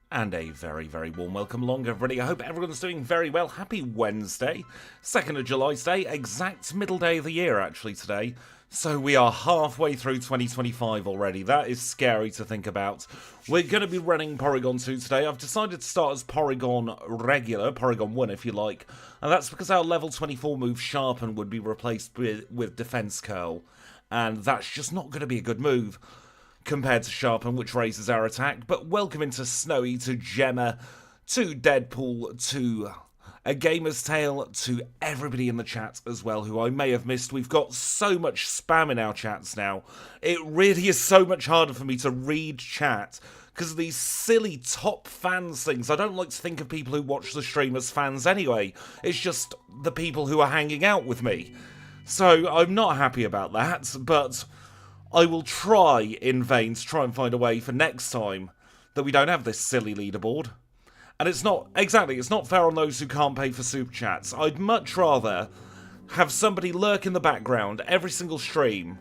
And a very, very warm welcome along, everybody. I hope everyone's doing very well. Happy Wednesday, 2nd of July today, exact middle day of the year, actually, today. So we are halfway through 2025 already. That is scary to think about. We're going to be running Porygon2 today. I've decided to start as Porygon regular, Porygon1 if you like. And that's because our level 24 move Sharpen would be replaced with Defense Curl. And that's just not going to be a good move compared to Sharpen, which raises our attack. But welcome into Snowy, to Gemma, to Deadpool, to A Gamer's Tale, to everybody in the chat as well, who I may have missed. We've got so much spam in our chats now. It really is so much harder for me to read chat because of these silly top fans things. I don't like to think of people who watch the stream as fans anyway. It's just the people who are hanging out with me. So I'm not happy about that, but I will try in vain to try and find a way for next time that we don't have this silly leaderboard. And it's not fair on those who can't pay for super chats. I'd much rather have somebody lurk in the background every single stream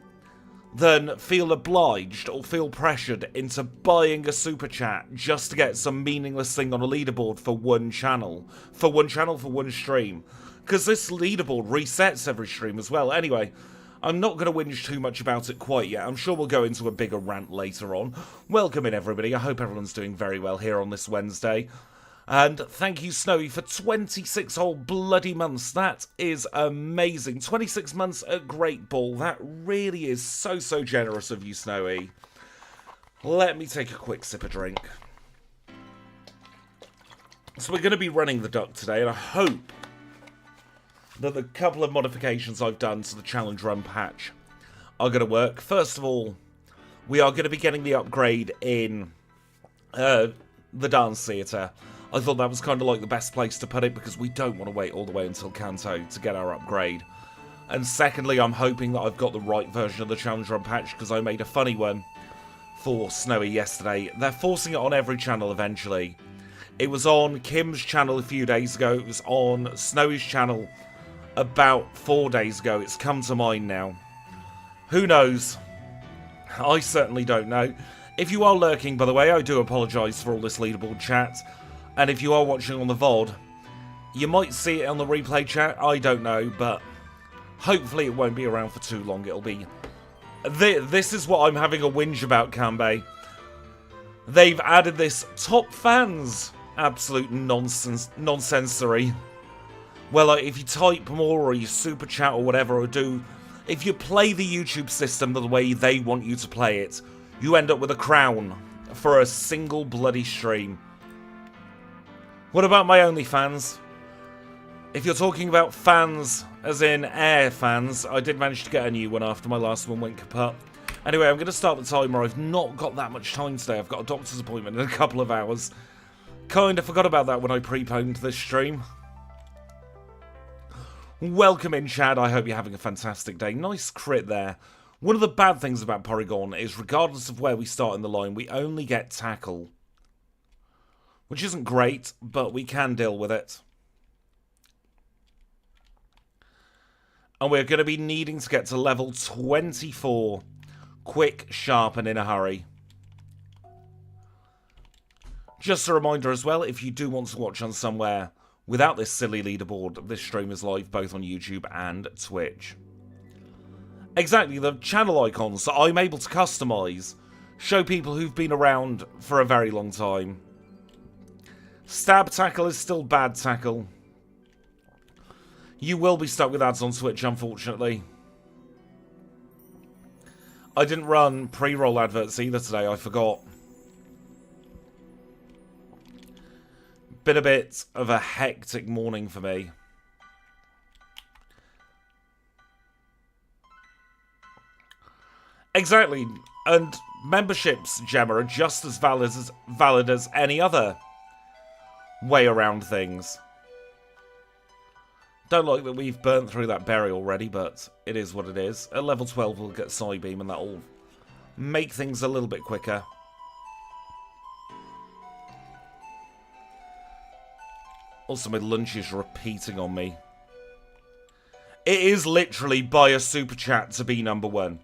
than feel obliged or feel pressured into buying a super chat just to get some meaningless thing on a leaderboard for one channel. For one stream. Because this leaderboard resets every stream as well. Anyway, I'm not going to whinge too much about it quite yet. I'm sure we'll go into a bigger rant later on. Welcome in, everybody. I hope everyone's doing very well here on this Wednesday. And thank you, Snowy, for 26 whole bloody months. That is amazing. 26 months at Great Ball. That really is so, so generous of you, Snowy. Let me take a quick sip of drink. So we're going to be running the duck today, and I hope that the couple of modifications I've done to the challenge run patch are going to work. First of all, we are going to be getting the upgrade in the dance theatre. I thought that was kind of like the best place to put it because we don't want to wait all the way until Kanto to get our upgrade. And secondly, I'm hoping that I've got the right version of the challenge run patch because I made a funny one for Snowy yesterday. They're forcing it on every channel eventually. It was on Kim's channel a few days ago. It was on Snowy's channel about 4 days ago. It's come to mine now. Who knows I certainly don't know. If you are lurking, by the way, I do apologise for all this leaderboard chat. And if you are watching on the VOD, you might see it on the replay chat. I don't know, but hopefully it won't be around for too long. It'll be... This is what I'm having a whinge about, Kanbei. They've added this top fans. Absolute nonsensory. Well, like, if you type more or you super chat or whatever, or do... If you play the YouTube system the way they want you to play it, you end up with a crown for a single bloody stream. What about my OnlyFans? If you're talking about fans, as in air fans, I did manage to get a new one after my last one went kaput. Anyway, I'm going to start the timer. I've not got that much time today. I've got a doctor's appointment in a couple of hours. Kinda forgot about that when I preponed this stream. Welcome in, Chad. I hope you're having a fantastic day. Nice crit there. One of the bad things about Porygon is, regardless of where we start in the line, we only get tackle. Which isn't great, but we can deal with it. And we're going to be needing to get to level 24. Quick, sharp, and in a hurry. Just a reminder as well, if you do want to watch on somewhere without this silly leaderboard, this stream is live both on YouTube and Twitch. Exactly, the channel icons that I'm able to customise show people who've been around for a very long time. Stab tackle is still bad tackle. You will be stuck with ads on Twitch, unfortunately. I didn't run pre-roll adverts either today, I forgot. Been a bit of a hectic morning for me. Exactly, and memberships, Gemma, are just as valid as any other way around things. Don't like that we've burnt through that berry already, but it is what it is. At level 12 we'll get Psybeam, and that'll make things a little bit quicker. Also, my lunch is repeating on me. It is literally buy a super chat to be number one.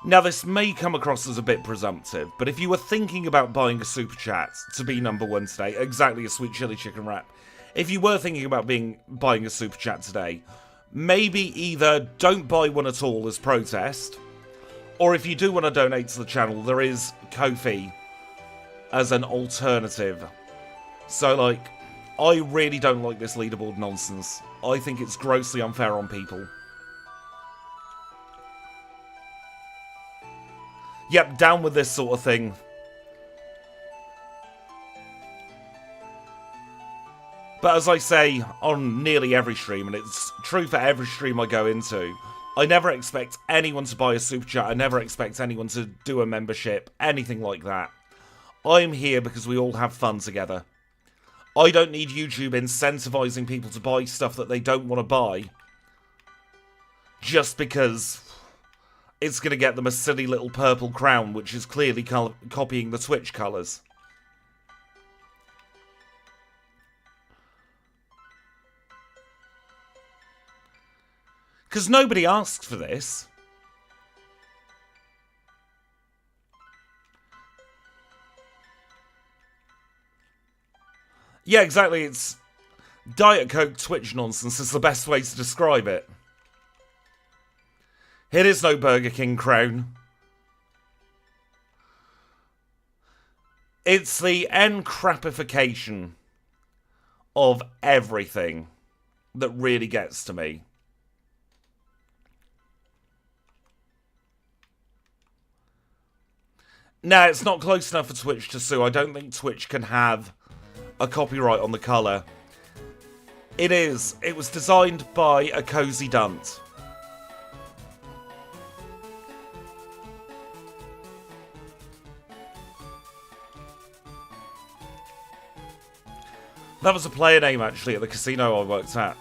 Now, this may come across as a bit presumptive, but if you were thinking about buying a super chat to be number one today, exactly a sweet chili chicken wrap, if you were thinking about buying a super chat today, maybe either don't buy one at all as protest, or if you do want to donate to the channel, there is Ko-fi as an alternative. So, like, I really don't like this leaderboard nonsense. I think it's grossly unfair on people. Yep, down with this sort of thing. But as I say on nearly every stream, and it's true for every stream I go into, I never expect anyone to buy a super chat. I never expect anyone to do a membership, anything like that. I'm here because we all have fun together. I don't need YouTube incentivizing people to buy stuff that they don't want to buy just because it's going to get them a silly little purple crown, which is clearly copying the Twitch colours. Because nobody asks for this. Yeah, exactly. It's Diet Coke Twitch nonsense is the best way to describe it. It is no Burger King crown. It's the encrapification of everything that really gets to me. Now, it's not close enough for Twitch to sue. I don't think Twitch can have a copyright on the colour. It is. It was designed by a cozy dunt. That was a player name, actually, at the casino I worked at.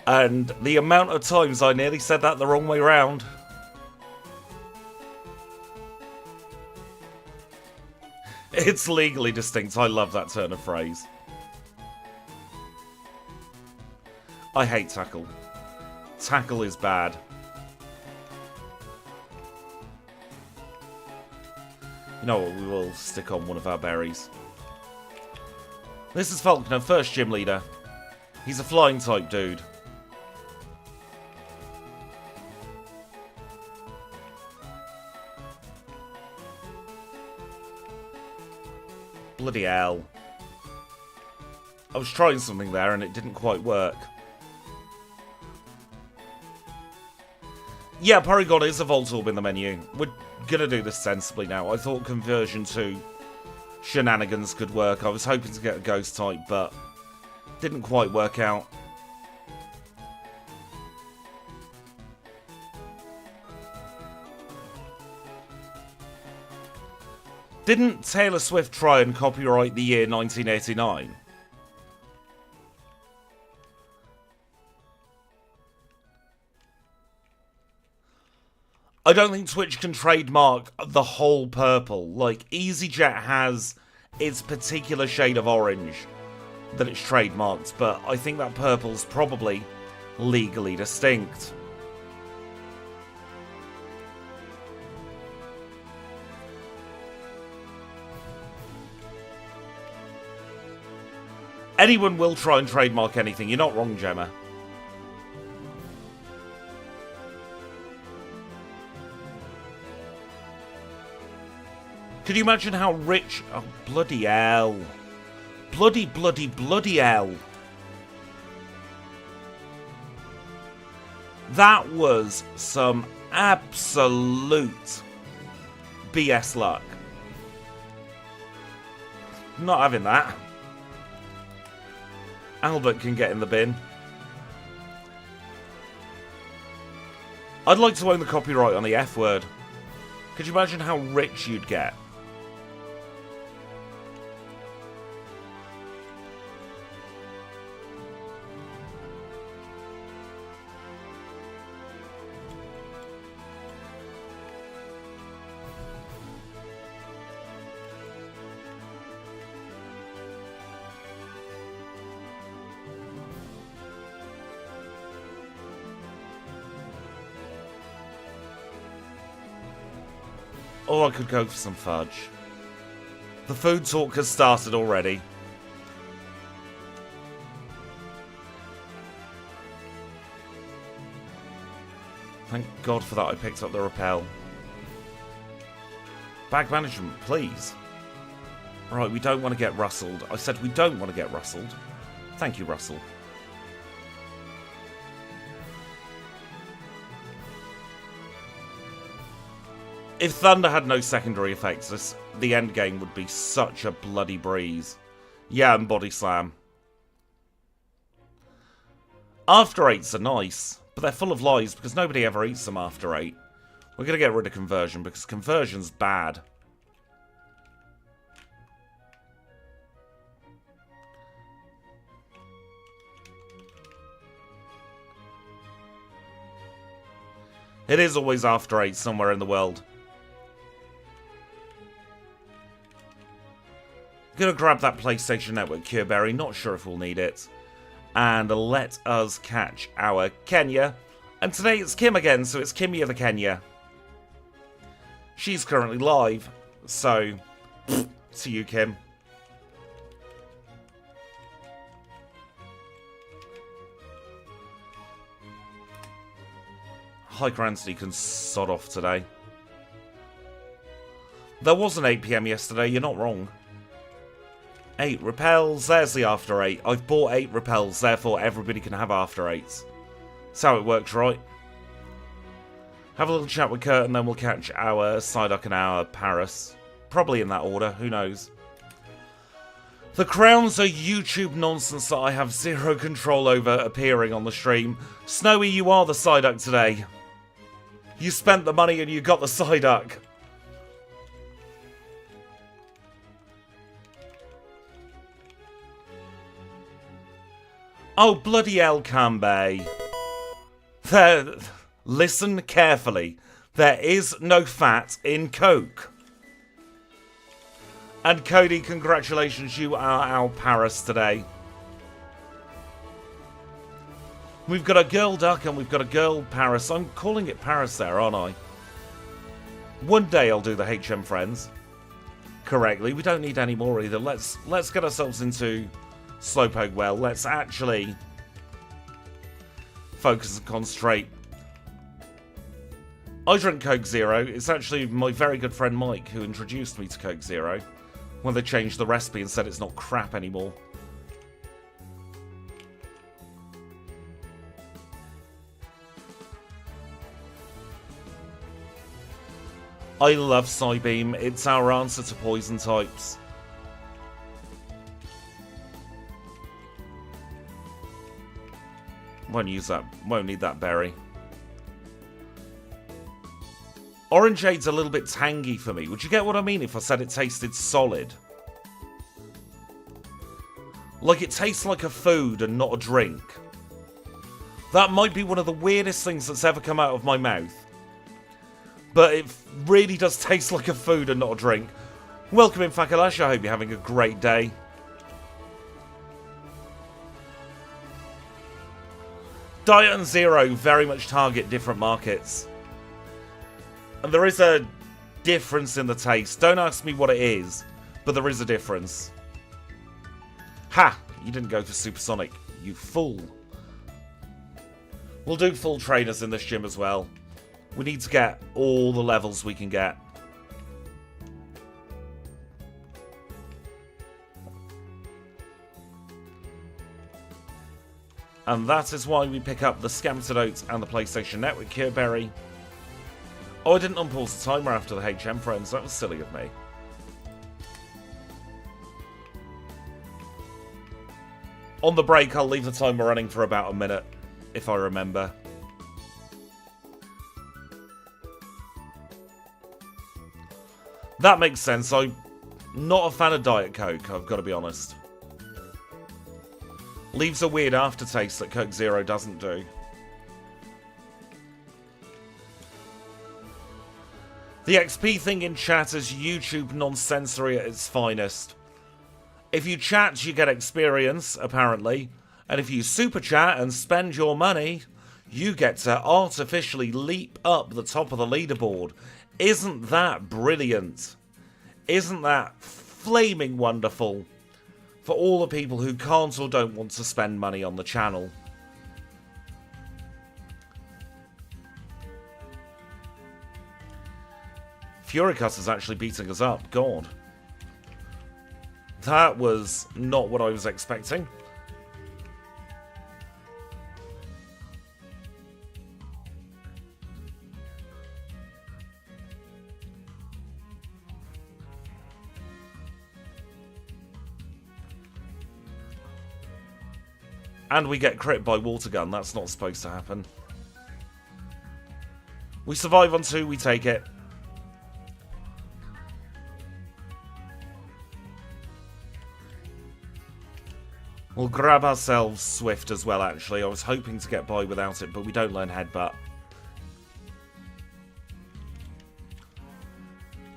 And the amount of times I nearly said that the wrong way round. It's legally distinct. I love that turn of phrase. I hate tackle. Tackle is bad. You know what, we will stick on one of our berries. This is Falconer, first gym leader. He's a flying type dude. Bloody hell. I was trying something there and it didn't quite work. Yeah, Porygon is a Voltorb in the menu. We're gonna do this sensibly now. I thought conversion 2 shenanigans could work. I was hoping to get a ghost type, but didn't quite work out. Didn't Taylor Swift try and copyright the year 1989? I don't think Twitch can trademark the whole purple. Like, EasyJet has its particular shade of orange that it's trademarked, but I think that purple's probably legally distinct. Anyone will try and trademark anything. You're not wrong, Gemma. Could you imagine how rich... Oh, bloody hell. Bloody hell. That was some absolute BS luck. Not having that. Albert can get in the bin. I'd like to own the copyright on the F word. Could you imagine how rich you'd get? Or I could go for some fudge. The food talk has started already. Thank God for that I picked up the repel. Bag management, please. Right, we don't want to get rustled. I said we don't want to get rustled. Thank you, Russell. If Thunder had no secondary effects, the end game would be such a bloody breeze. Yeah, and Body Slam. After 8s are nice, but they're full of lies because nobody ever eats them after 8. We're going to get rid of conversion because conversion's bad. It is always after 8 somewhere in the world. Gonna grab that PlayStation Network Cureberry, not sure if we'll need it. And let us catch our Kenya. And today it's Kim again, so it's Kimmy the Kenya. She's currently live, so to you, Kim. Hiker Anthony can sod off today. There was an 8 PM yesterday, you're not wrong. 8 repels, there's the after 8. I've bought 8 repels, therefore everybody can have after 8s. That's how it works, right? Have a little chat with Kurt and then we'll catch our Psyduck and our Paris. Probably in that order, who knows. The crowns are YouTube nonsense that I have zero control over appearing on the stream. Snowy, you are the Psyduck today. You spent the money and you got the Psyduck. Oh, bloody hell, Kanbei. Listen carefully. There is no fat in Coke. And Cody, congratulations, you are our Paris today. We've got a girl duck and we've got a girl Paris. I'm calling it Paris there, aren't I? One day I'll do the HM friends correctly. We don't need any more either. Let's get ourselves into Slowpoke well. Let's actually focus and concentrate. I drink Coke Zero. It's actually my very good friend Mike who introduced me to Coke Zero when they changed the recipe and said it's not crap anymore. I love Psybeam. It's our answer to poison types. Won't use that. Won't need that berry. Orangeade's a little bit tangy for me. Would you get what I mean if I said it tasted solid? Like it tastes like a food and not a drink. That might be one of the weirdest things that's ever come out of my mouth. But it really does taste like a food and not a drink. Welcome in, Fakalash. I hope you're having a great day. Diet and Zero very much target different markets. And there is a difference in the taste. Don't ask me what it is, but there is a difference. Ha! You didn't go for Supersonic, you fool. We'll do full trainers in this gym as well. We need to get all the levels we can get. And that is why we pick up the Scamterdote and the PlayStation Network here, Berry. Oh, I didn't unpause the timer after the HM friends. That was silly of me. On the break, I'll leave the timer running for about a minute, if I remember. That makes sense. I'm not a fan of Diet Coke, I've got to be honest. Leaves a weird aftertaste that Coke Zero doesn't do. The XP thing in chat is YouTube non-sensory at its finest. If you chat, you get experience, apparently. And if you super chat and spend your money, you get to artificially leap up the top of the leaderboard. Isn't that brilliant? Isn't that flaming wonderful? For all the people who can't or don't want to spend money on the channel. Furicut is actually beating us up. God. That was not what I was expecting. And we get crit by water gun. That's not supposed to happen. We survive on 2, we take it. We'll grab ourselves Swift as well, actually. I was hoping to get by without it, but we don't learn Headbutt.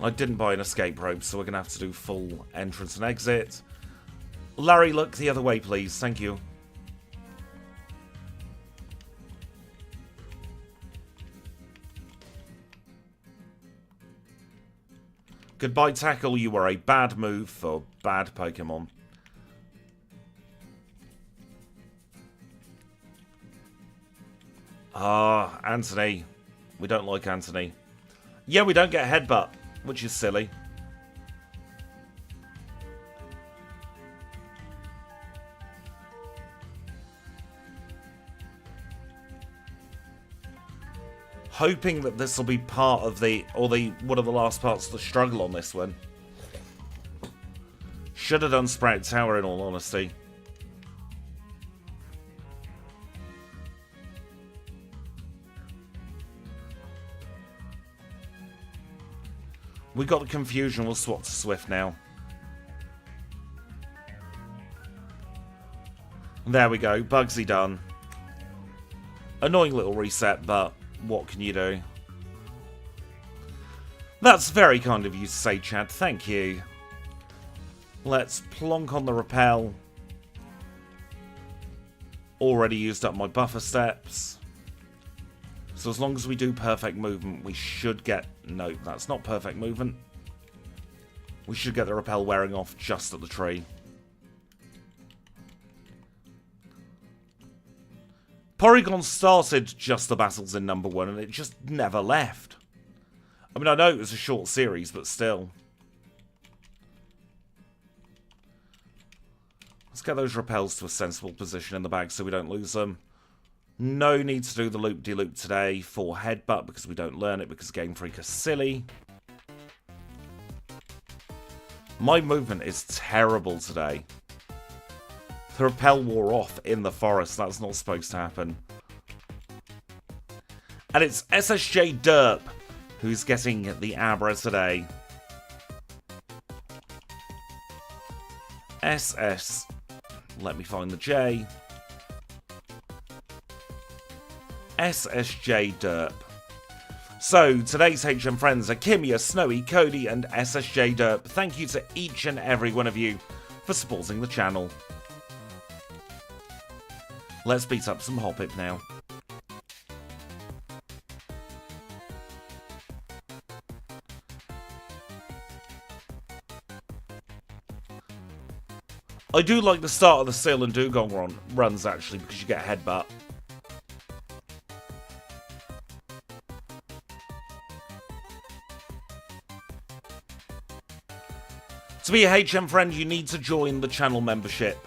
I didn't buy an escape rope, so we're going to have to do full entrance and exit. Larry, look the other way, please. Thank you. Goodbye, Tackle. You were a bad move for bad Pokemon. Ah, Anthony. We don't like Anthony. Yeah, we don't get Headbutt, which is silly. Hoping that this will be part of one of the last parts of the struggle on this one. Should have done Sprout Tower in all honesty. We got the confusion, we'll swap to Swift now. There we go, Bugsy done. Annoying little reset, but what can you do? That's very kind of you to say, Chad. Thank you. Let's plonk on the repel. Already used up my buffer steps. So as long as we do perfect movement, we should get... No, that's not perfect movement. We should get the rappel wearing off just at the tree. Porygon started just the battles in number 1 and it just never left. I mean, I know it was a short series, but still. Let's get those rappels to a sensible position in the bag so we don't lose them. No need to do the loop-de-loop today for headbutt because we don't learn it because Game Freak are silly. My movement is terrible today. The rappel wore off in the forest. That's not supposed to happen. And it's SSJ Derp who's getting the Abra today. SS. Let me find the J. SSJ Derp. So, today's HM friends are Kimia, Snowy, Cody, and SSJ Derp. Thank you to each and every one of you for supporting the channel. Let's beat up some Hoppip now. I do like the start of the Seal and Dugong runs, actually, because you get headbutt. To be a HM friend, you need to join the channel membership.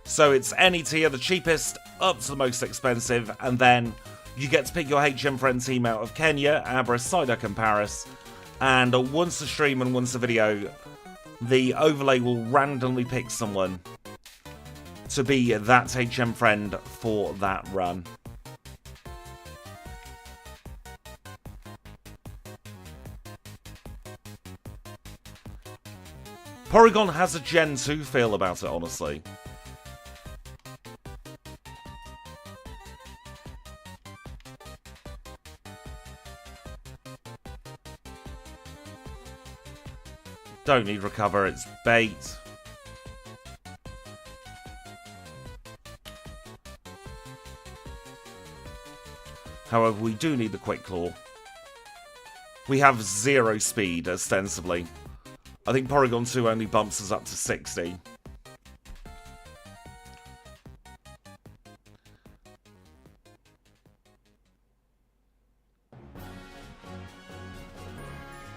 So it's any tier, the cheapest, up to the most expensive, and then you get to pick your HM friend team out of Kenya, Abra, Psyduck, and Paris. And once a stream and once a video, the overlay will randomly pick someone to be that HM friend for that run. Porygon has a Gen 2 feel about it, honestly. Don't need recover, it's bait. However, we do need the Quick Claw. We have 0 speed, ostensibly. I think Porygon 2 only bumps us up to 60.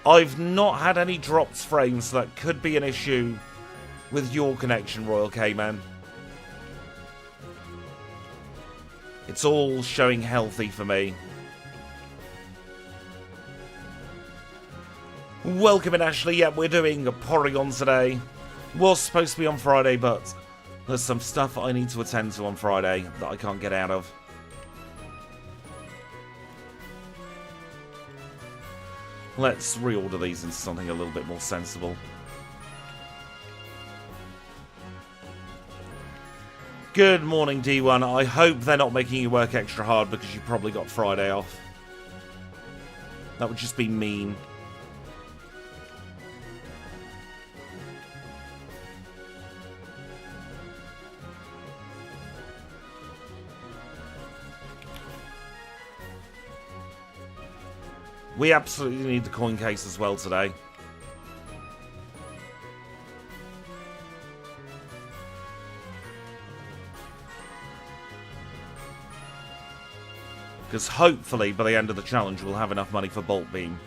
I've not had any dropped frames, so that could be an issue with your connection, Royal K-Man. It's all showing healthy for me. Welcome in, Ashley. Yep, we're doing a Porygon today. Was supposed to be on Friday, but there's some stuff I need to attend to on Friday that I can't get out of. Let's reorder these into something a little bit more sensible. Good morning, D1. I hope they're not making you work extra hard because you probably got Friday off. That would just be mean. We absolutely need the coin case as well today. Because hopefully by the end of the challenge we'll have enough money for Bolt Beam.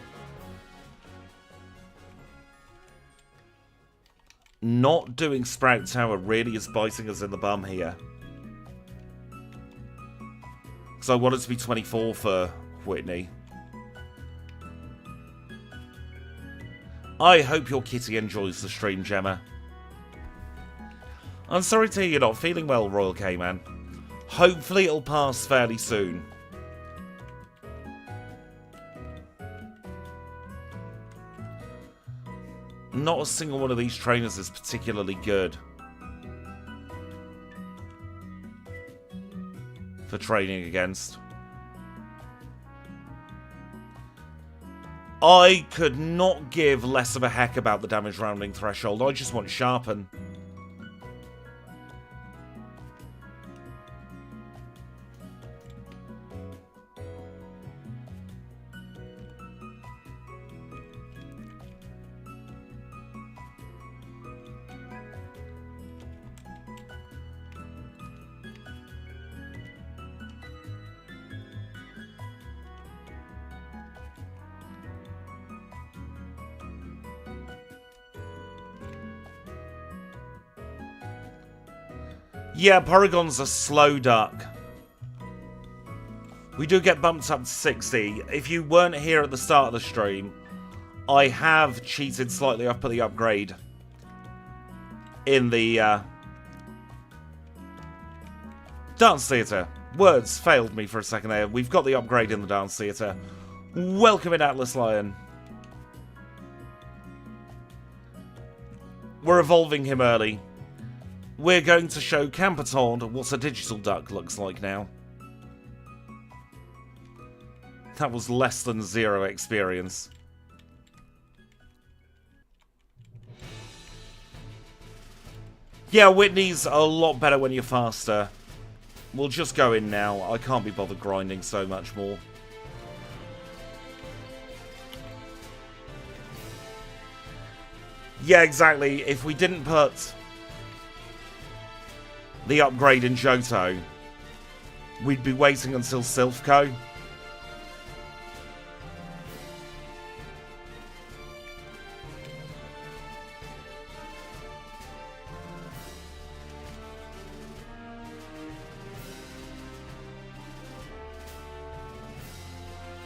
Not doing Sprout Tower really is biting us in the bum here. Because I want it to be 24 for Whitney. I hope your kitty enjoys the stream, Gemma. I'm sorry to hear you're not feeling well, Royal K-Man. Hopefully it'll pass fairly soon. Not a single one of these trainers is particularly good for training against. I could not give less of a heck about the damage rounding threshold. I just want Sharpen. Yeah, Porygon's a slow duck. We do get bumped up to 60. If you weren't here at the start of the stream, I have cheated slightly up at the upgrade in the dance theatre. Words failed me for a second there. We've got the upgrade in the dance theatre. Welcome in, Atlas Lion. We're evolving him early. We're going to show Camperton what a digital duck looks like now. That was less than 0 experience. Yeah, Whitney's a lot better when you're faster. We'll just go in now. I can't be bothered grinding so much more. Yeah, exactly. If we didn't put the upgrade in Johto, we'd be waiting until Silphco.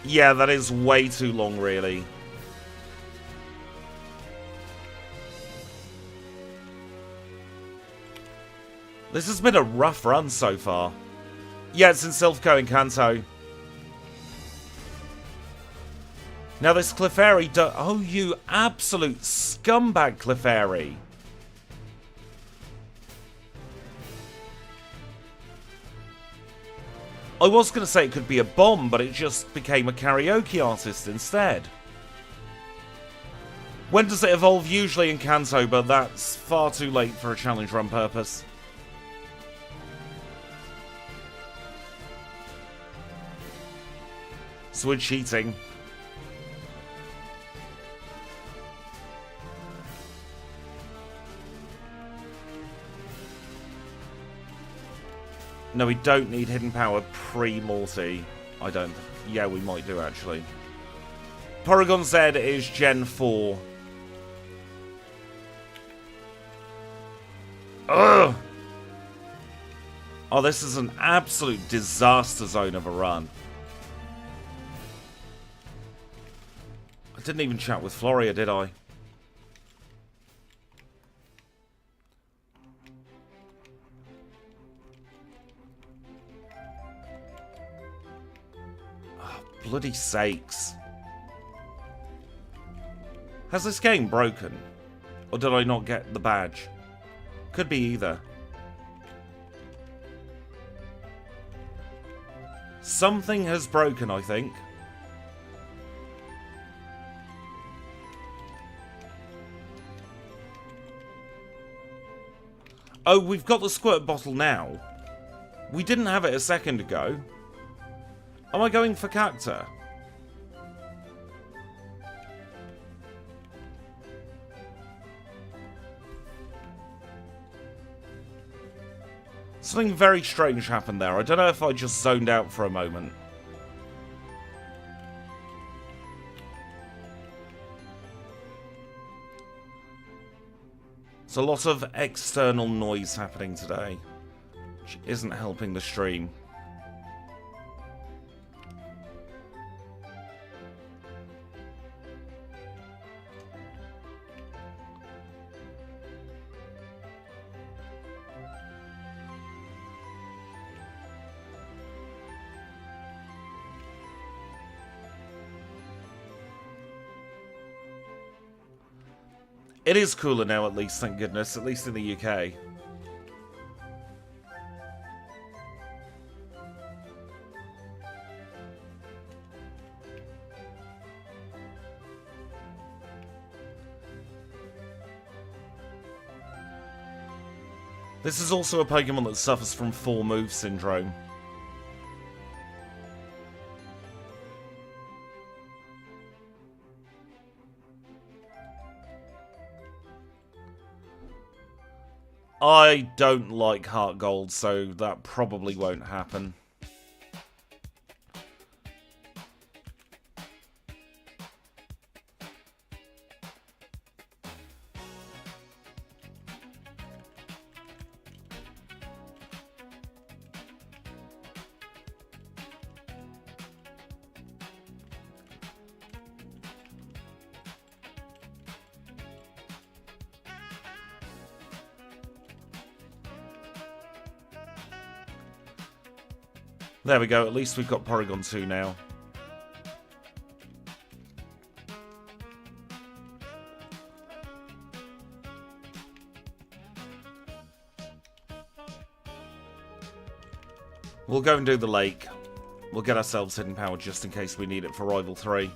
Yeah, that is way too long, really. This has been a rough run so far. Yeah, it's in Silphco and Kanto. Now this Clefairy oh, you absolute scumbag Clefairy. I was going to say it could be a bomb, but it just became a karaoke artist instead. When does it evolve? Usually in Kanto, but that's far too late for a challenge run purpose. So we're cheating. No, we don't need hidden power pre-Morty. I don't... Yeah, we might do, actually. Porygon Z is Gen 4. Ugh! Oh, this is an absolute disaster zone of a run. I didn't even chat with Floria, did I? Bloody sakes. Has this game broken? Or did I not get the badge? Could be either. Something has broken, I think. Oh, we've got the squirt bottle now. We didn't have it a second ago. Am I going for Cacta? Something very strange happened there. I don't know if I just zoned out for a moment. There's a lot of external noise happening today, which isn't helping the stream. It is cooler now, at least, thank goodness, at least in the UK. This is also a Pokemon that suffers from 4-move syndrome. I don't like Heart Gold, so that probably won't happen. There we go, at least we've got Porygon2 now. We'll go and do the lake. We'll get ourselves hidden power just in case we need it for Rival 3.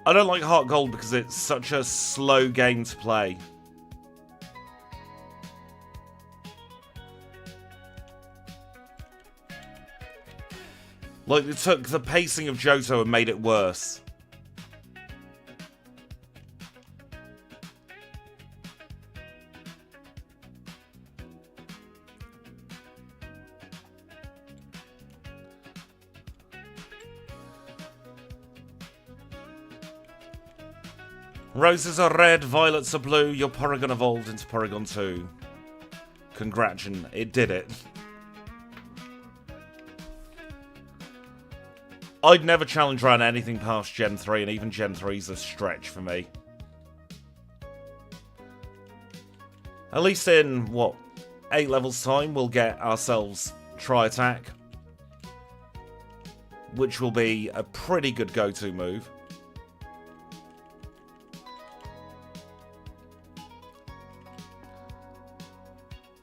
I don't like Heart Gold because it's such a slow game to play. Like, it took the pacing of Johto and made it worse. Roses are red, violets are blue, your Porygon evolved into Porygon2. Congratulations, it did it. I'd never challenge around anything past Gen 3, and even Gen 3's a stretch for me. At least in, what, 8 levels time, we'll get ourselves Tri-Attack, which will be a pretty good go-to move.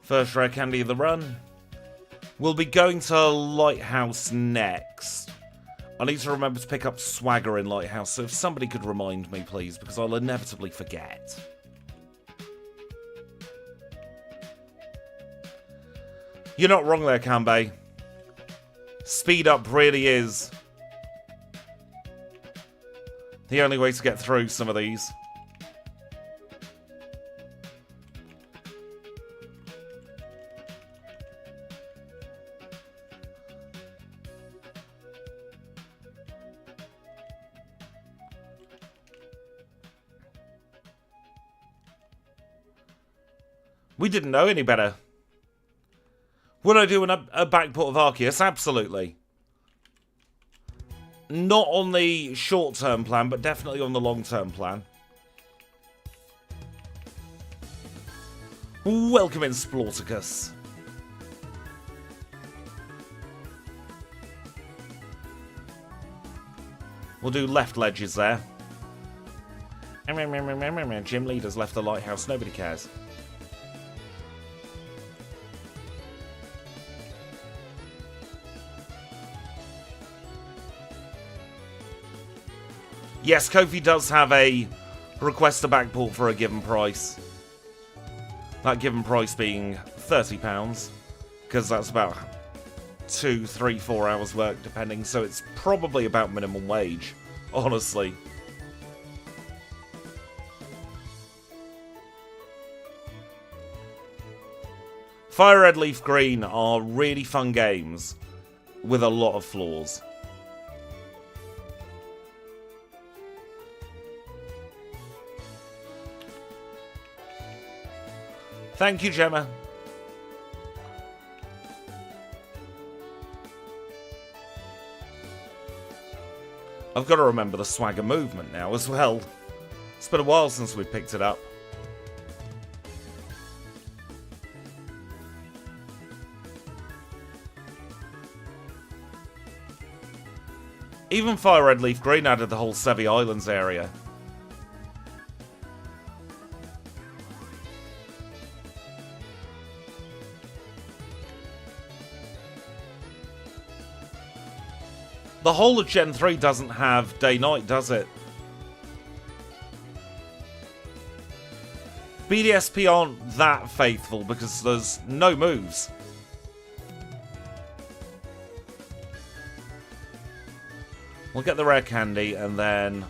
First rare candy of the run. We'll be going to Lighthouse next. I need to remember to pick up Swagger in Lighthouse, so if somebody could remind me, please, because I'll inevitably forget. You're not wrong there, Kanbei. Speed up really is the only way to get through some of these. We didn't know any better. Would I do a backport of Arceus? Absolutely. Not on the short-term plan, but definitely on the long-term plan. Welcome in, Splorticus. We'll do left ledges there. Gym leaders left the lighthouse. Nobody cares. Yes, Kofi does have a request a backport for a given price. That given price being £30, because that's about 2, 3, 4 hours work depending, so it's probably about minimum wage, honestly. Fire Red, Leaf Green are really fun games with a lot of flaws. Thank you, Gemma. I've got to remember the Swagger movement now as well. It's been a while since we picked it up. Even Fire Red Leaf Green added the whole Sevi Islands area. The whole of Gen 3 doesn't have day-night, does it? BDSP aren't that faithful because there's no moves. We'll get the rare candy and then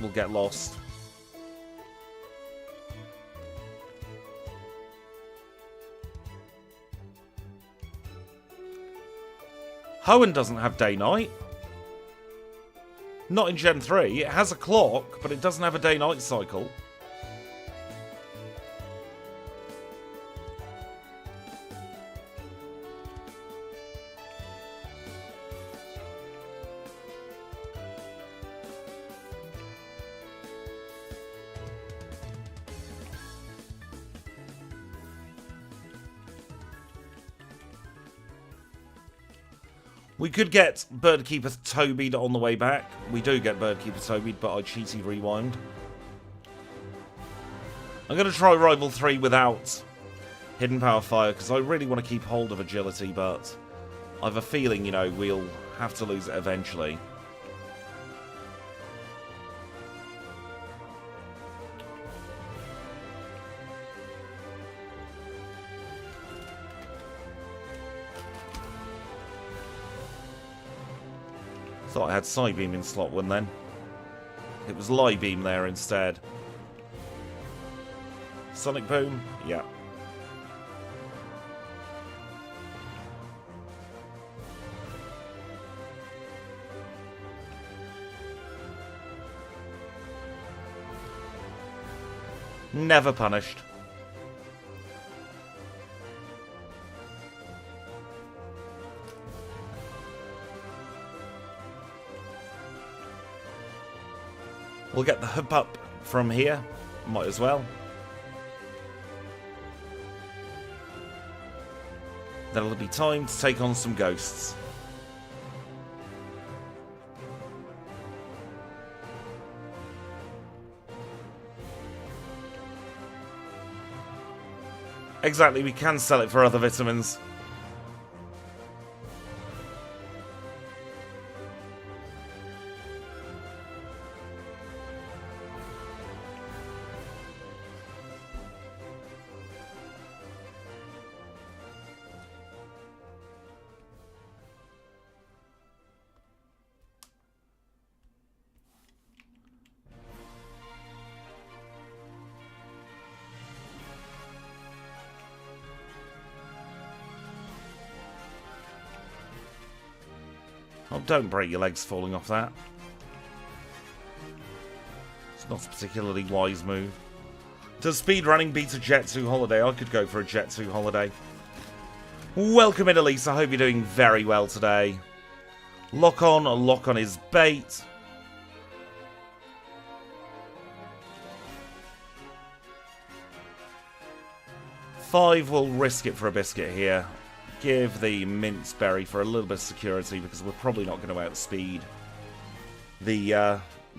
we'll get lost. Hoenn doesn't have day-night. Not in Gen 3. It has a clock, but it doesn't have a day-night cycle. We could get Birdkeeper Tobied on the way back. We do get Birdkeeper Tobied, but I cheaty rewind. I'm going to try Rival 3 without Hidden Power Fire, because I really want to keep hold of Agility, but I have a feeling, you know, we'll have to lose it eventually. Thought I had Psybeam in slot 1 then. It was Libeam there instead. Sonic Boom? Yeah. Never punished. We'll get the hip up from here. Might as well. Then it'll be time to take on some ghosts. Exactly, we can sell it for other vitamins. Oh, don't break your legs falling off that. It's not a particularly wise move. Does speedrunning beat a Jet 2 holiday? I could go for a Jet 2 holiday. Welcome in, Elise. I hope you're doing very well today. Lock on his bait. Five will risk it for a biscuit here. Give the Mince Berry for a little bit of security, because we're probably not going to outspeed the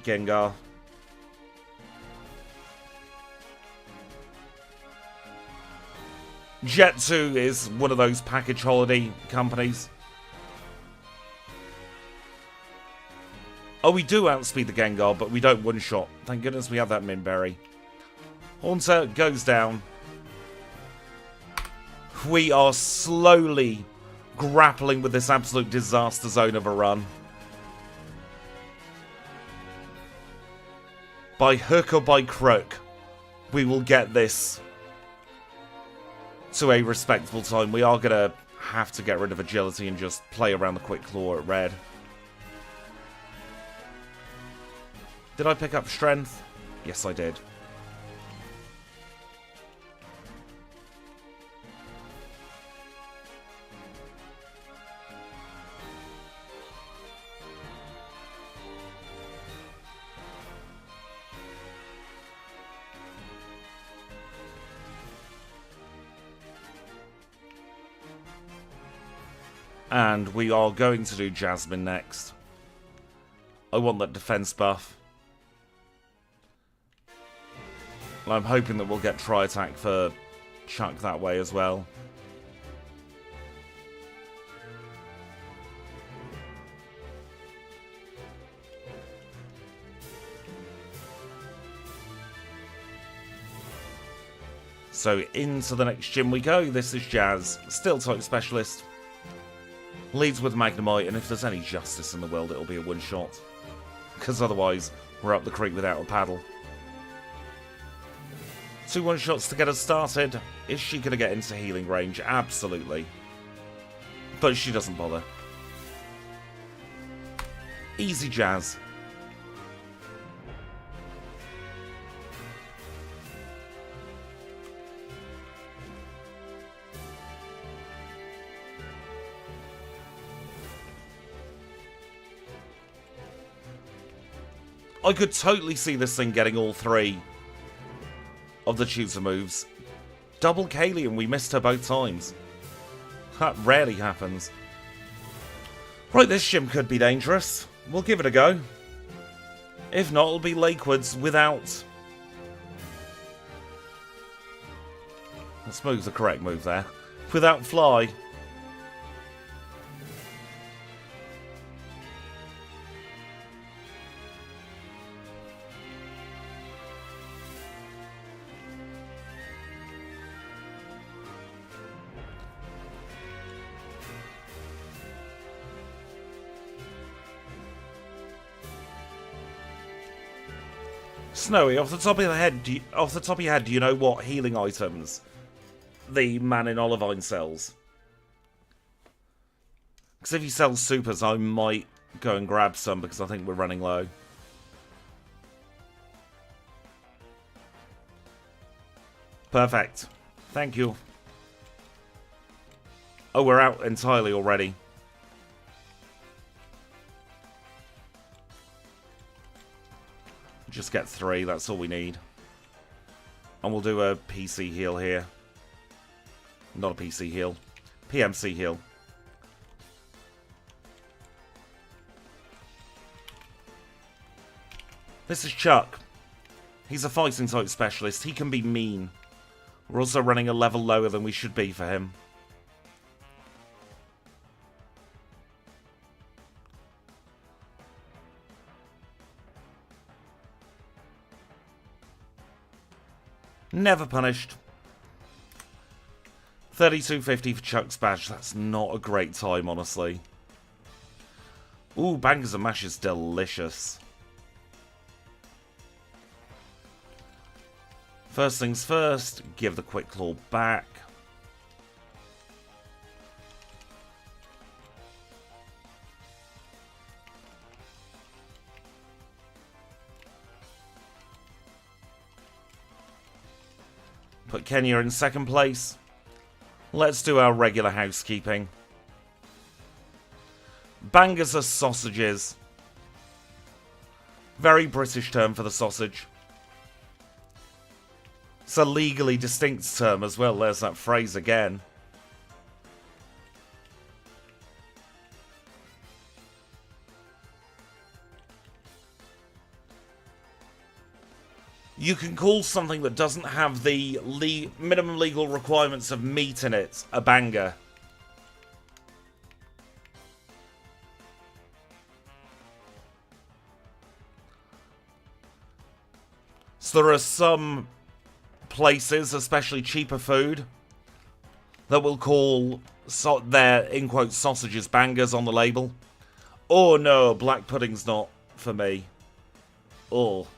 Gengar. Jet 2 is one of those package holiday companies. Oh, we do outspeed the Gengar, but we don't one-shot. Thank goodness we have that Minberry. Haunter goes down. We are slowly grappling with this absolute disaster zone of a run. By hook or by crook, we will get this to a respectable time. We are going to have to get rid of agility and just play around the quick claw at red. Did I pick up strength? Yes, I did. And we are going to do Jasmine next. I want that defense buff. And I'm hoping that we'll get Tri-Attack for Chuck that way as well. So into the next gym we go. This is Jazz, still type specialist. Leads with Magnemite, and if there's any justice in the world, it'll be a one-shot. Because otherwise, we're up the creek without a paddle. 2 one-shots to get us started. Is she going to get into healing range? Absolutely. But she doesn't bother. Easy Jazz. I could totally see this thing getting all 3 of the tutor moves. Double Kalian, we missed her both times. That rarely happens. Right, this shim could be dangerous. We'll give it a go. If not, it'll be Lakewards without... I suppose the correct move there. Without Fly. Snowy, off the top of your head, do you know what healing items the man in Olivine sells? Because if he sells supers, I might go and grab some because I think we're running low. Perfect. Thank you. Oh, we're out entirely already. Just get 3, that's all we need. And we'll do a PC heal here. Not a PC heal. PMC heal. This is Chuck. He's a fighting type specialist. He can be mean. We're also running a level lower than we should be for him. Never punished. 32.50 for Chuck's badge. That's not a great time, honestly. Ooh, Bangers and Mash is delicious. First things first, give the Quick Claw back. Put Kenya in second place. Let's do our regular housekeeping. Bangers are sausages. Very British term for the sausage. It's a legally distinct term as well. There's that phrase again. You can call something that doesn't have the minimum legal requirements of meat in it a banger. So there are some places, especially cheaper food, that will call their, in quotes, sausages bangers on the label. Oh no, black pudding's not for me. Oh.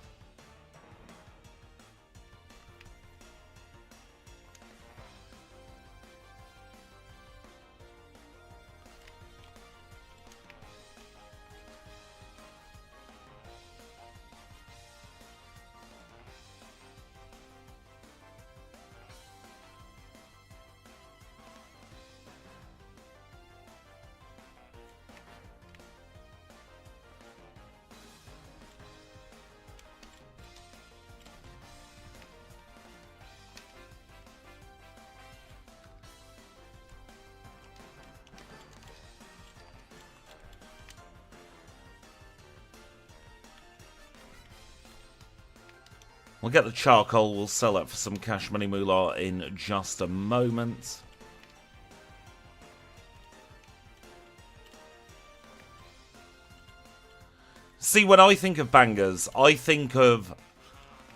We'll get the charcoal, we'll sell that for some cash money moolah in just a moment. See, when I think of bangers, I think of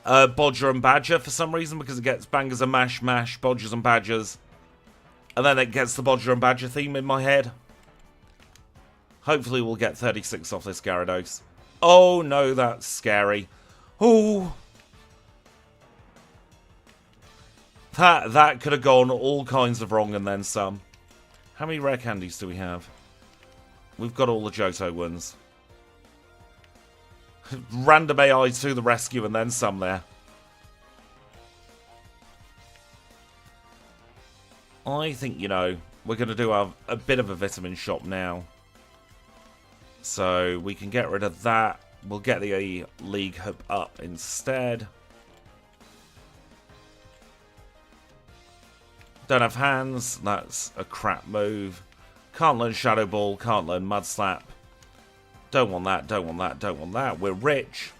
Bodger and Badger for some reason, because it gets Bangers and Mash, Bodgers and Badgers. And then it gets the Bodger and Badger theme in my head. Hopefully we'll get 36 off this Gyarados. Oh no, that's scary. Oh! That could have gone all kinds of wrong and then some. How many rare candies do we have? We've got all the Johto ones. Random AI to the rescue and then some there. I think, you know, we're going to do a bit of a vitamin shop now. So we can get rid of that. We'll get the League Hub up instead. Don't have hands. That's a crap move. Can't learn Shadow Ball, can't learn Mud Slap. Don't want that, don't want that, don't want that. We're rich.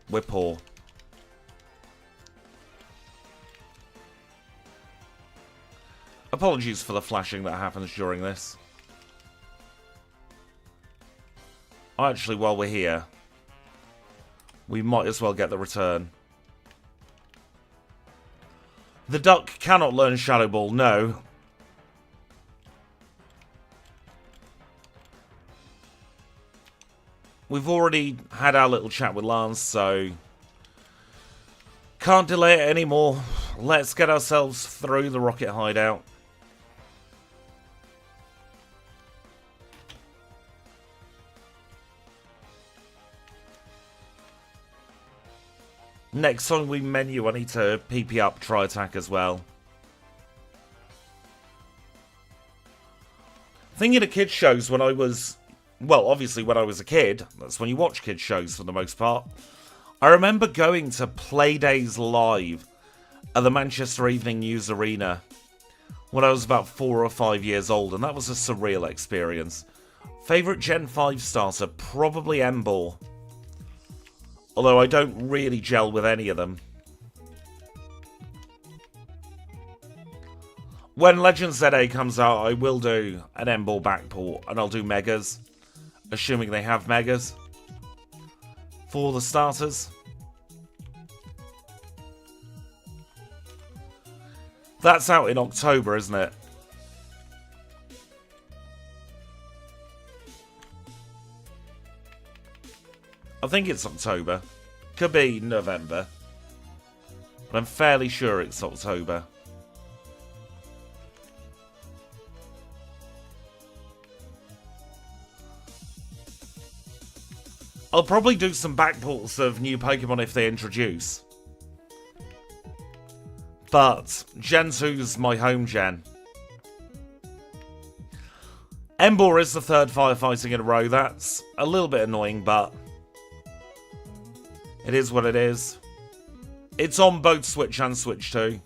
We're poor. Apologies for the flashing that happens during this. Actually, while we're here, we might as well get the return. The duck cannot learn Shadow Ball, no. We've already had our little chat with Lance, so can't delay it anymore. Let's get ourselves through the rocket hideout. Next time we menu, I need to PP up Try Attack as well. Thinking of kids shows when I was, well, obviously when I was a kid, that's when you watch kids shows for the most part. I remember going to Playdays Live at the Manchester Evening News Arena when I was about 4 or 5 years old, and that was a surreal experience. Favourite Gen 5 starter, probably Emboar. Although I don't really gel with any of them. When Legend ZA comes out, I will do an Emboar backport, and I'll do Megas. Assuming they have Megas. For the starters. That's out in October, isn't it? I think it's October. Could be November. But I'm fairly sure it's October. I'll probably do some backports of new Pokemon if they introduce. But Gen 2's my home gen. Emboar is the third firefighting in a row. That's a little bit annoying, but it is what it is. It's on both Switch and Switch 2.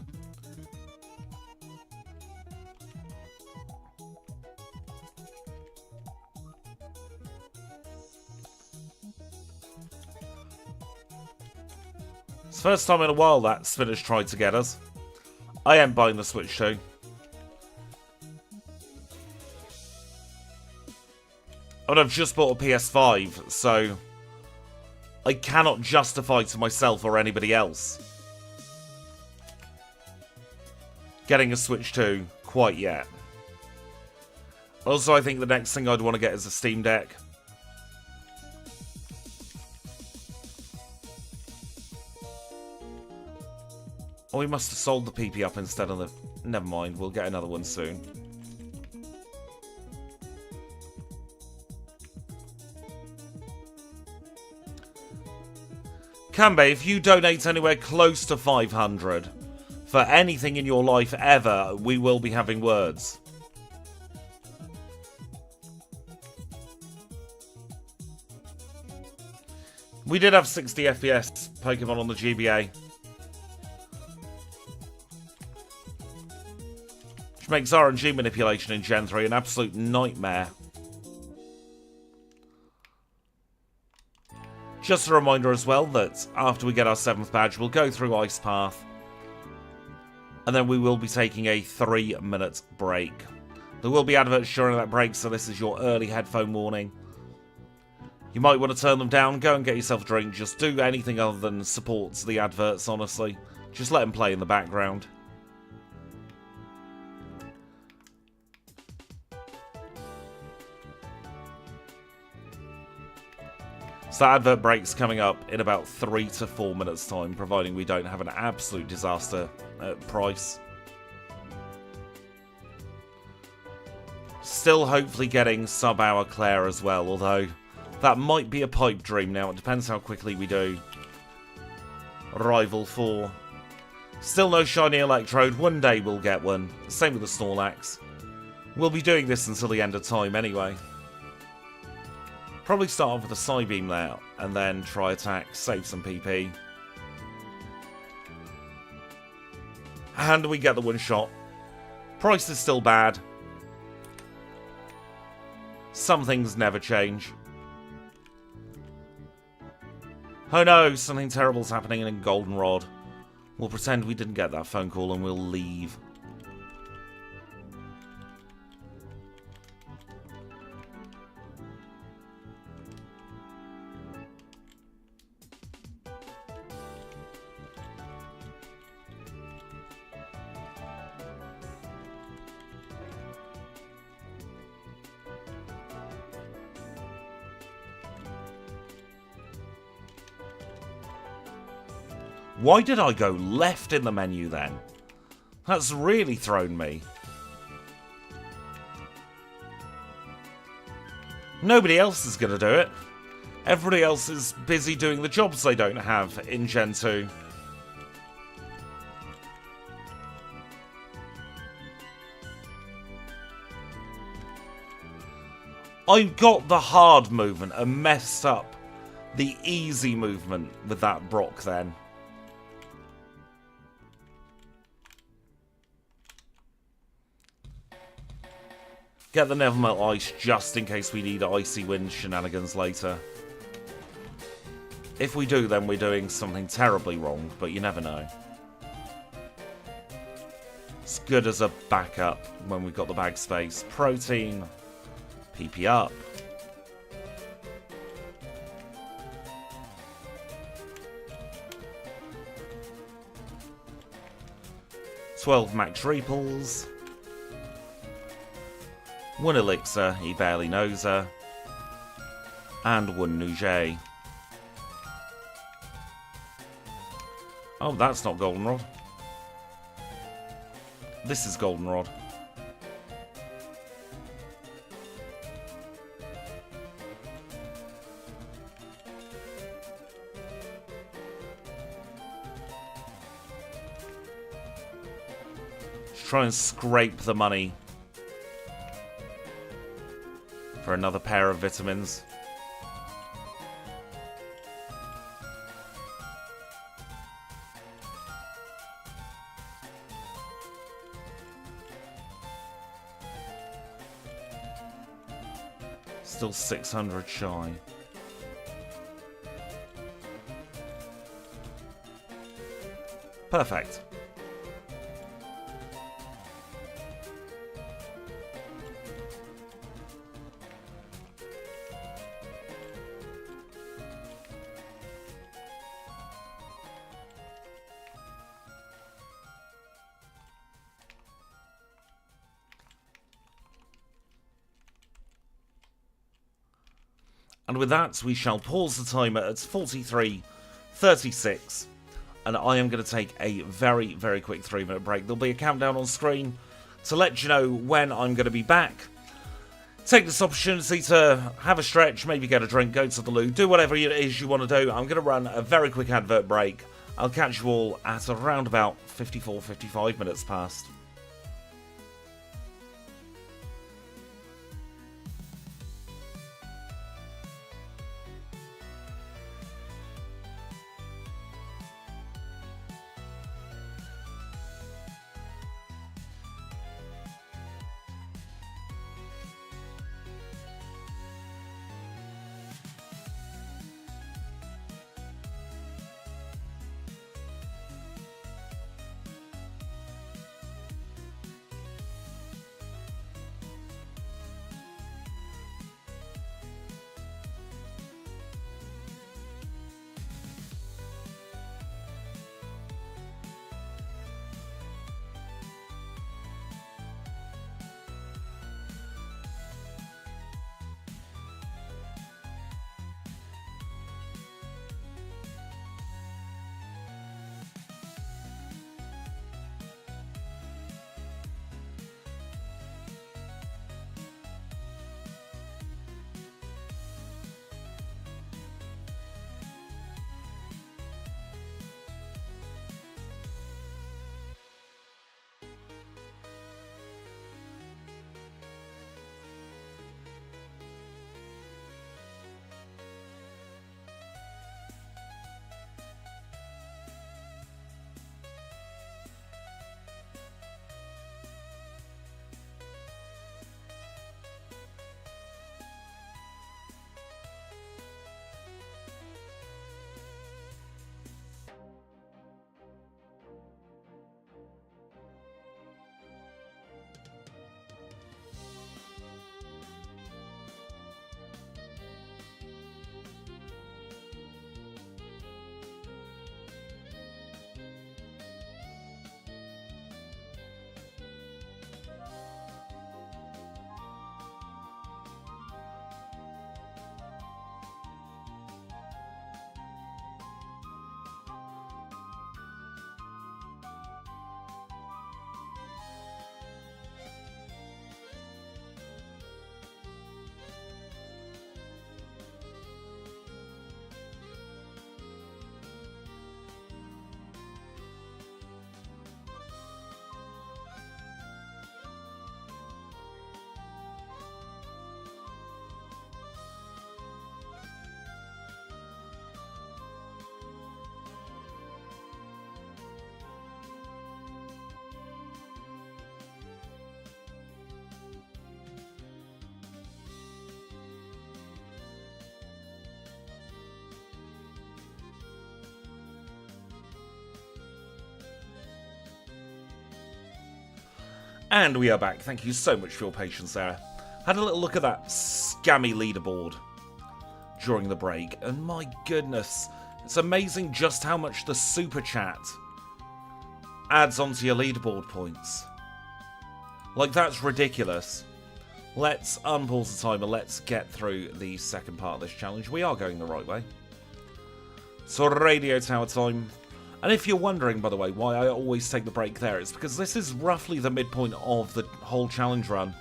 It's the first time in a while that Spinner's tried to get us. I am buying the Switch 2. And I've just bought a PS5, so I cannot justify to myself or anybody else getting a Switch 2 quite yet. Also, I think the next thing I'd want to get is a Steam Deck. Oh, we must have sold the PP up instead of the... Never mind, we'll get another one soon. Kanbei, if you donate anywhere close to 500 for anything in your life ever, we will be having words. We did have 60 FPS Pokemon on the GBA. Which makes RNG manipulation in Gen 3 an absolute nightmare. Just a reminder as well that after we get our 7th badge, we'll go through Ice Path. And then we will be taking a 3-minute break. There will be adverts during that break, so this is your early headphone warning. You might want to turn them down, go and get yourself a drink. Just do anything other than support the adverts, honestly. Just let them play in the background. So that advert break's coming up in about 3 to 4 minutes time, providing we don't have an absolute disaster price. Still hopefully getting sub-hour Claire as well, although that might be a pipe dream now. It depends how quickly we do. Rival 4. Still no shiny Electrode. One day we'll get one. Same with the Snorlax. We'll be doing this until the end of time anyway. Probably start off with a Psybeam layout, and then Try Attack, save some PP. And we get the one shot. Price is still bad. Some things never change. Oh no, something terrible's happening in Goldenrod. We'll pretend we didn't get that phone call and we'll leave. Why did I go left in the menu then? That's really thrown me. Nobody else is going to do it. Everybody else is busy doing the jobs they don't have in Gen 2. I got the hard movement and messed up the easy movement with that Brock then. Get the Nevermelt Ice just in case we need Icy Wind shenanigans later. If we do, then we're doing something terribly wrong, but you never know. It's good as a backup when we've got the bag space. Protein. PP up. $12 Max Repels. 1 Elixir, he barely knows her. And 1 Nouget. Oh, that's not Goldenrod. This is Goldenrod. Let's try and scrape the money for another pair of vitamins. Still 600 shy. Perfect. And with that, we shall pause the timer at 43:36. And I am going to take a very, very quick 3-minute break. There'll be a countdown on screen to let you know when I'm going to be back. Take this opportunity to have a stretch, maybe get a drink, go to the loo, do whatever it is you want to do. I'm going to run a very quick advert break. I'll catch you all at around about 55 minutes past. And we are back. Thank you so much for your patience there. Had a little look at that scammy leaderboard during the break, and my goodness, it's amazing just how much the super chat adds onto your leaderboard points. Like, that's ridiculous. Let's unpause the timer. Let's get through the second part of this challenge. We are going the right way. So radio tower time. And if you're wondering, by the way, why I always take the break there, it's because this is roughly the midpoint of the whole challenge run.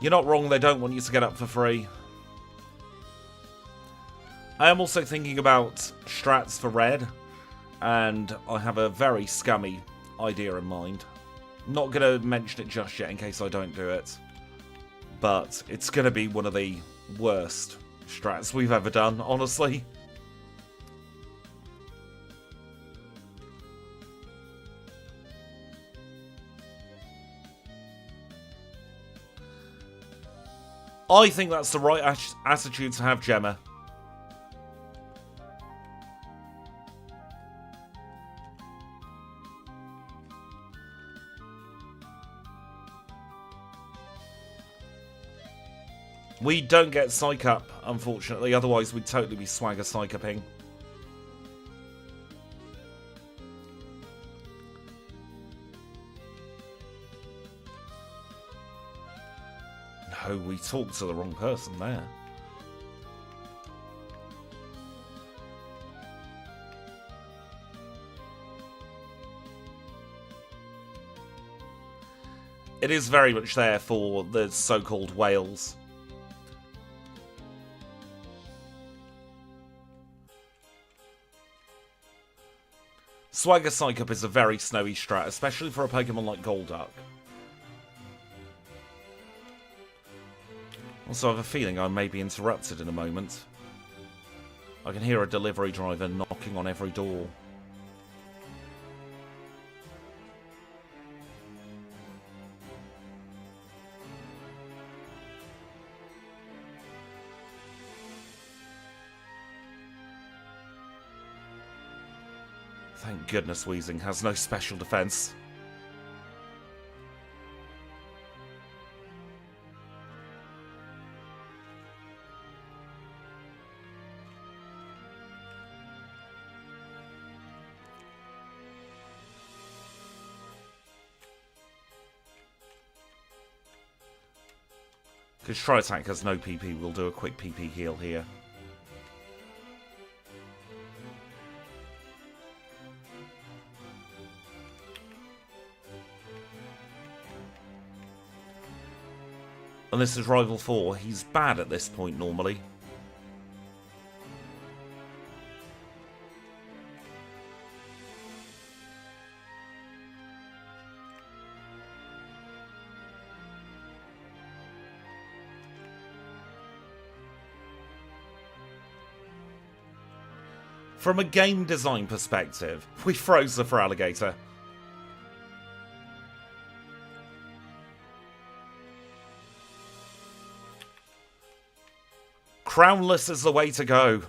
You're not wrong, they don't want you to get up for free. I am also thinking about strats for red, and I have a very scummy idea in mind. Not going to mention it just yet in case I don't do it, but it's going to be one of the worst strats we've ever done, honestly. I think that's the right attitude to have, Gemma. We don't get psych up, unfortunately, otherwise we'd totally be swagger psych upping. No, we talked to the wrong person there. It is very much there for the so-called whales. Swagger Psych Up is a very snowy strat, especially for a Pokemon like Golduck. Also, I have a feeling I may be interrupted in a moment. I can hear a delivery driver knocking on every door. Thank goodness Weezing has no special defense. Because Tri-Attack has no PP, we'll do a quick PP heal here. And this is Rival 4. He's bad at this point normally. From a game design perspective, we froze the Feraligatr. Crownless is the way to go.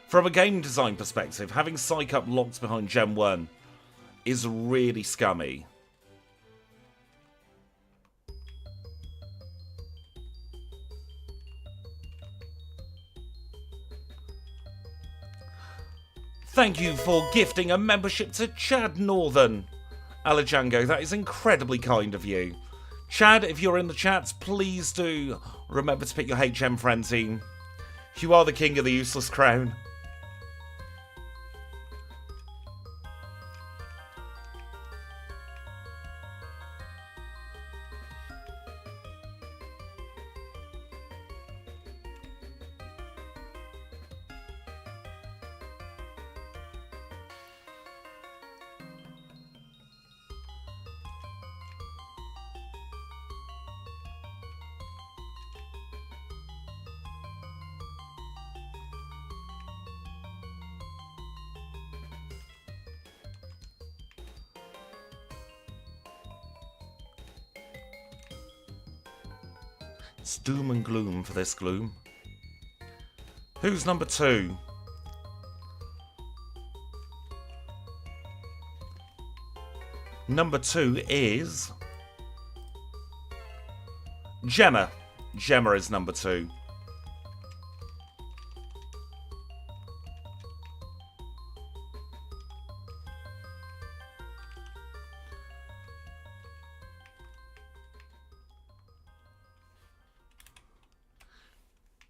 From a game design perspective, having Psych Up locked behind Gen 1 is really scummy. Thank you for gifting a membership to Chad Northern. Alajango, that is incredibly kind of you. Chad, if you're in the chat, please do remember to pick your HM friend team. You are the king of the useless crown. It's doom and gloom for this gloom. Who's number 2? Number 2 is Gemma. Gemma is number 2.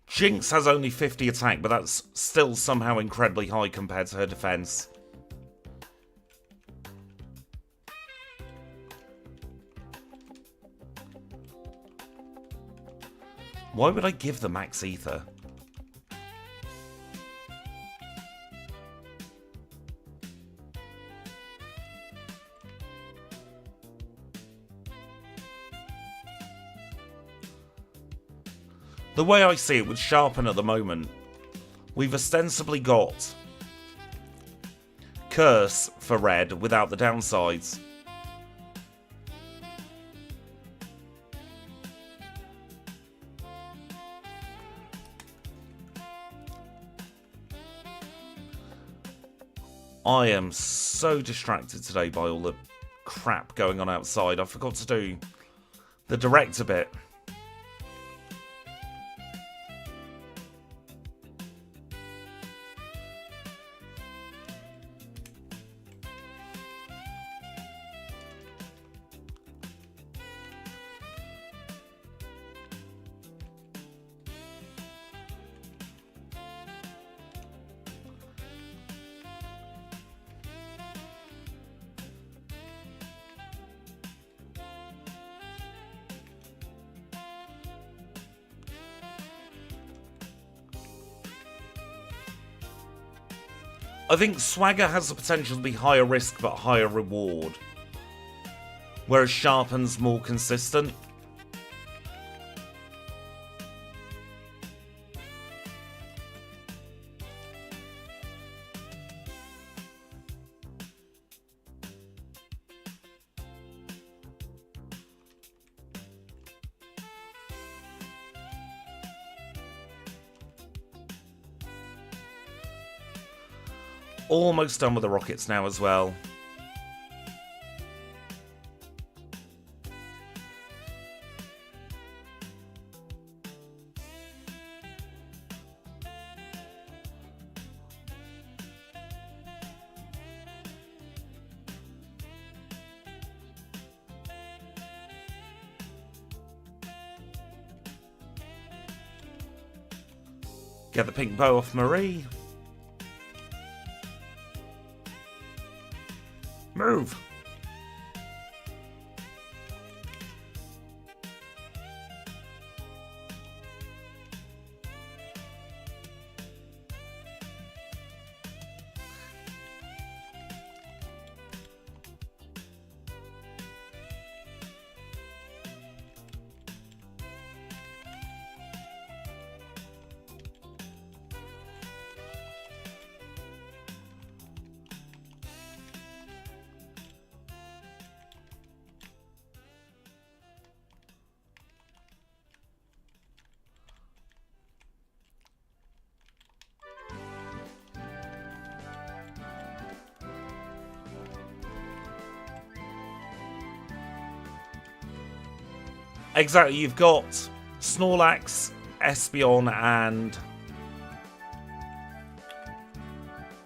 Jinx has only 50 attack, but that's still somehow incredibly high compared to her defense. Why would I give the max ether? The way I see it with Sharpen at the moment, we've ostensibly got Curse for red without the downsides. I am so distracted today by all the crap going on outside. I forgot to do the director bit. I think Swagger has the potential to be higher risk but higher reward, whereas Sharpen's more consistent. Almost done with the rockets now as well. Get the pink bow off Marie. Move! Exactly, you've got Snorlax, Espeon, and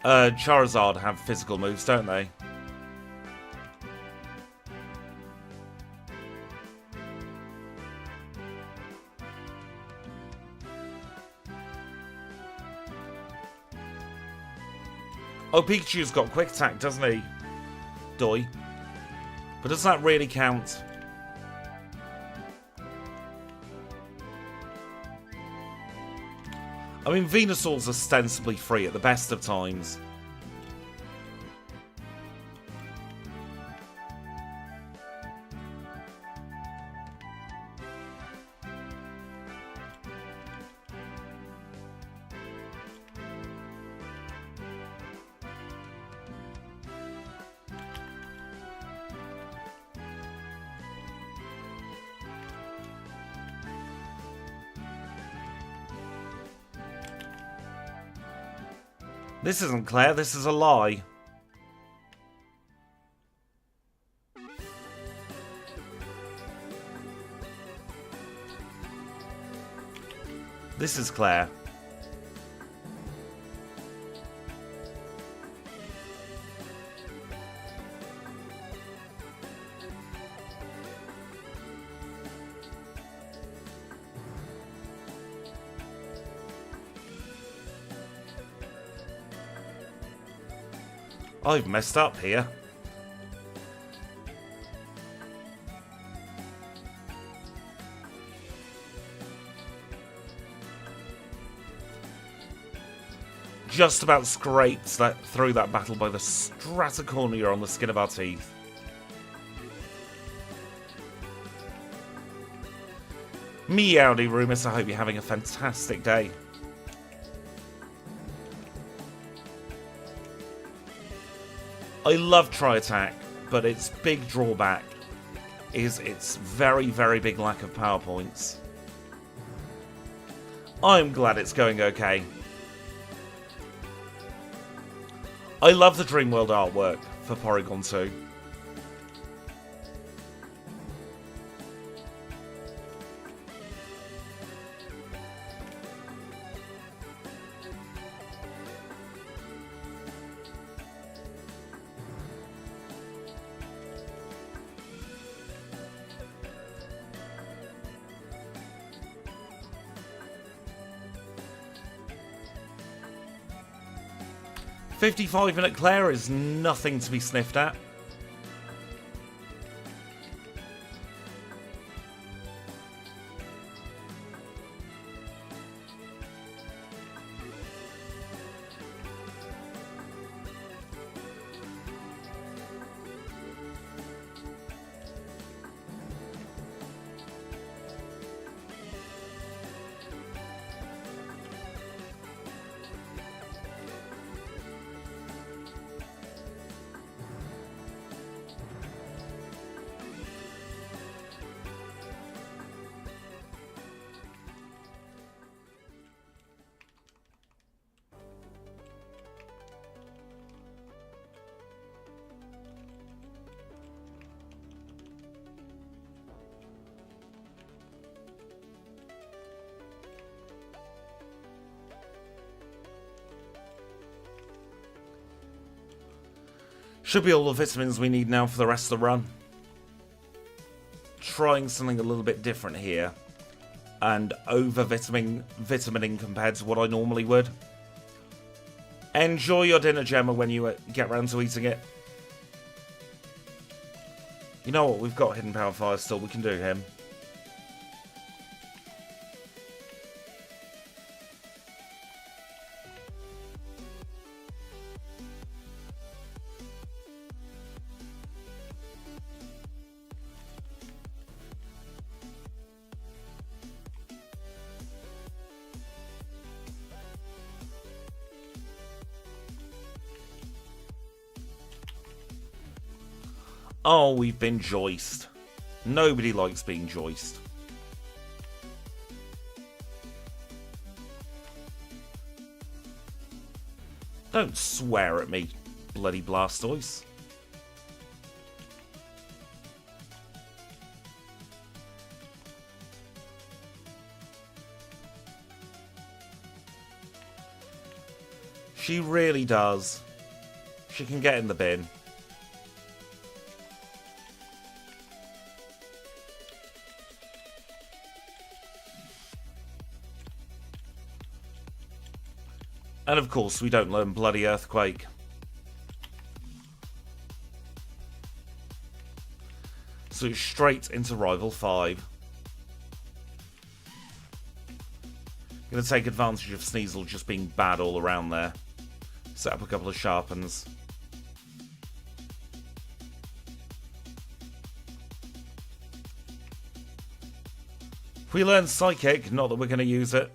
Charizard have physical moves, don't they? Oh, Pikachu's got quick attack, doesn't he? Doi. But does that really count? I mean, Venusaur's ostensibly free at the best of times. This isn't Claire, this is a lie. This is Claire. I've messed up here. Just about scraped that through that battle by the stratocornea on the skin of our teeth. Meowdy Rumus, I hope you're having a fantastic day. I love Tri-Attack, but its big drawback is its very, very big lack of power points. I'm glad it's going okay. I love the Dreamworld artwork for Porygon2. $55-minute Claire is nothing to be sniffed at. Should be all the vitamins we need now for the rest of the run. Trying something a little bit different here. And over-vitamining compared to what I normally would. Enjoy your dinner, Gemma, when you get round to eating it. You know what? We've got Hidden Power Fire still. We can do him. Oh, we've been joiced. Nobody likes being joiced. Don't swear at me, bloody Blastoise. She really does. She can get in the bin. And of course, we don't learn Bloody Earthquake. So straight into Rival 5. Gonna take advantage of Sneasel just being bad all around there. Set up a couple of Sharpens. If we learn Psychic, not that we're gonna use it.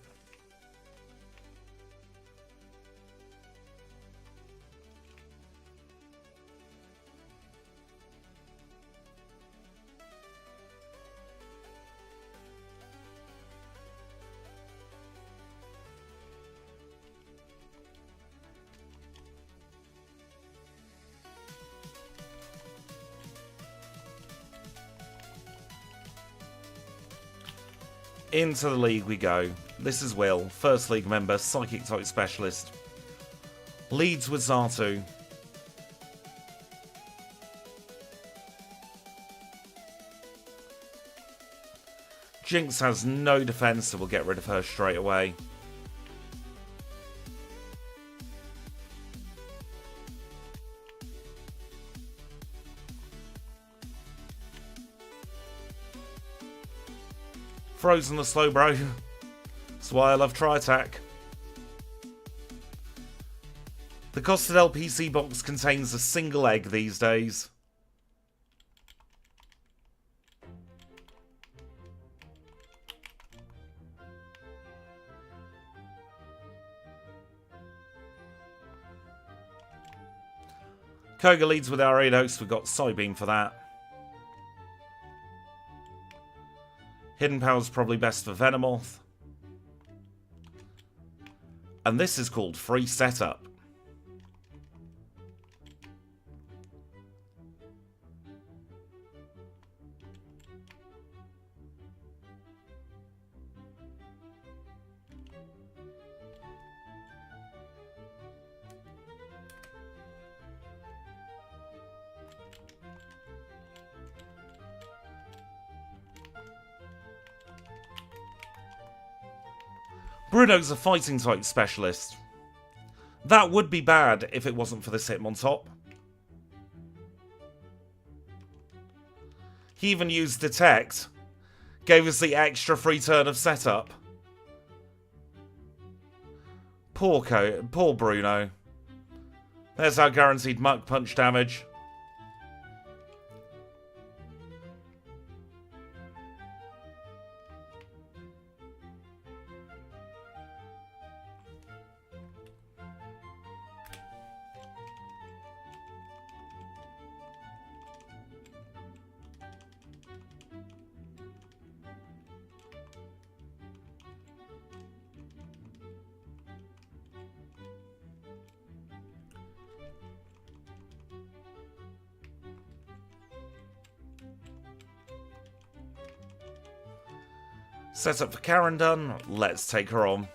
Into the league we go. This is Will, First League member, Psychic type specialist. Leads with Xatu. Jinx has no defense, so we'll get rid of her straight away. Frozen the slow bro. That's why I love Tri-Attack. The costed LPC box contains a single egg these days. Koga leads with Ariados. We've got Psybeam for that. Hidden Power's probably best for Venomoth. And this is called Free Setup. Bruno's a fighting type specialist. That would be bad if it wasn't for this Hitmontop. He even used Detect. Gave us the extra free turn of setup. Poor Bruno. There's our guaranteed Muck Punch damage. Set up for Karen done. Let's take her on.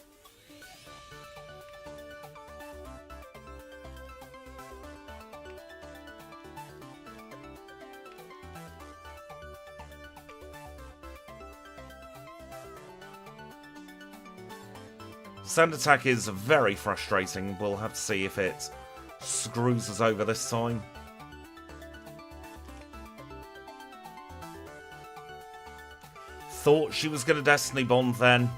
Sand attack is very frustrating. We'll have to see if it screws us over this time. Thought she was going to Destiny Bond then.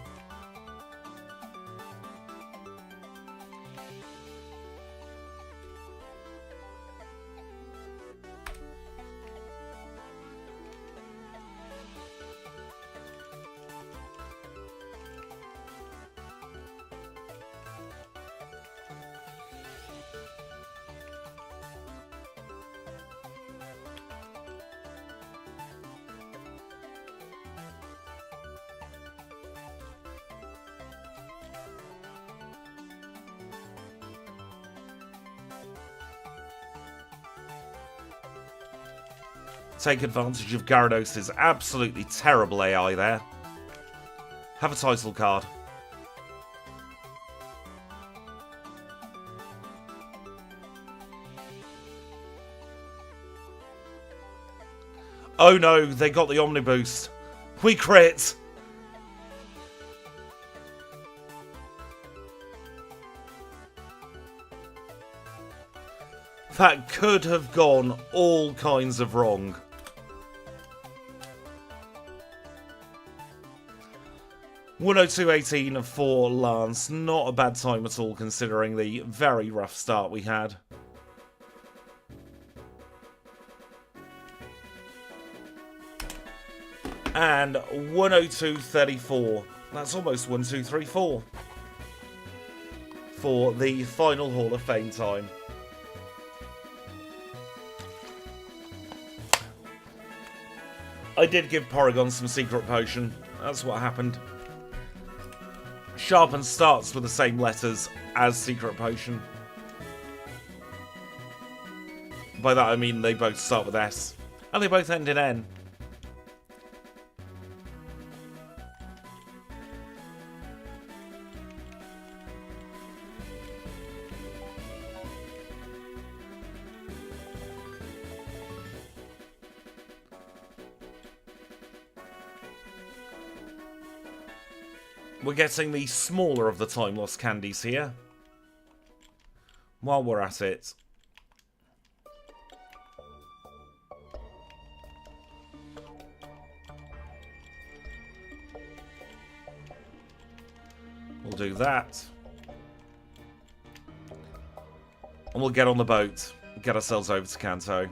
Take advantage of Gyarados' absolutely terrible AI there. Have a title card. Oh no, they got the Omni Boost. We crit! That could have gone all kinds of wrong. $102.18 for Lance. Not a bad time at all considering the very rough start we had. And 102.34. That's almost 1-2-3-4 for the final Hall of Fame time. I did give Porygon some secret potion. That's what happened. Sharpen starts with the same letters as secret potion. By that I mean they both start with S. And they both end in N. We're getting the smaller of the time lost candies here. While we're at it. We'll do that. And we'll get on the boat. Get ourselves over to Kanto.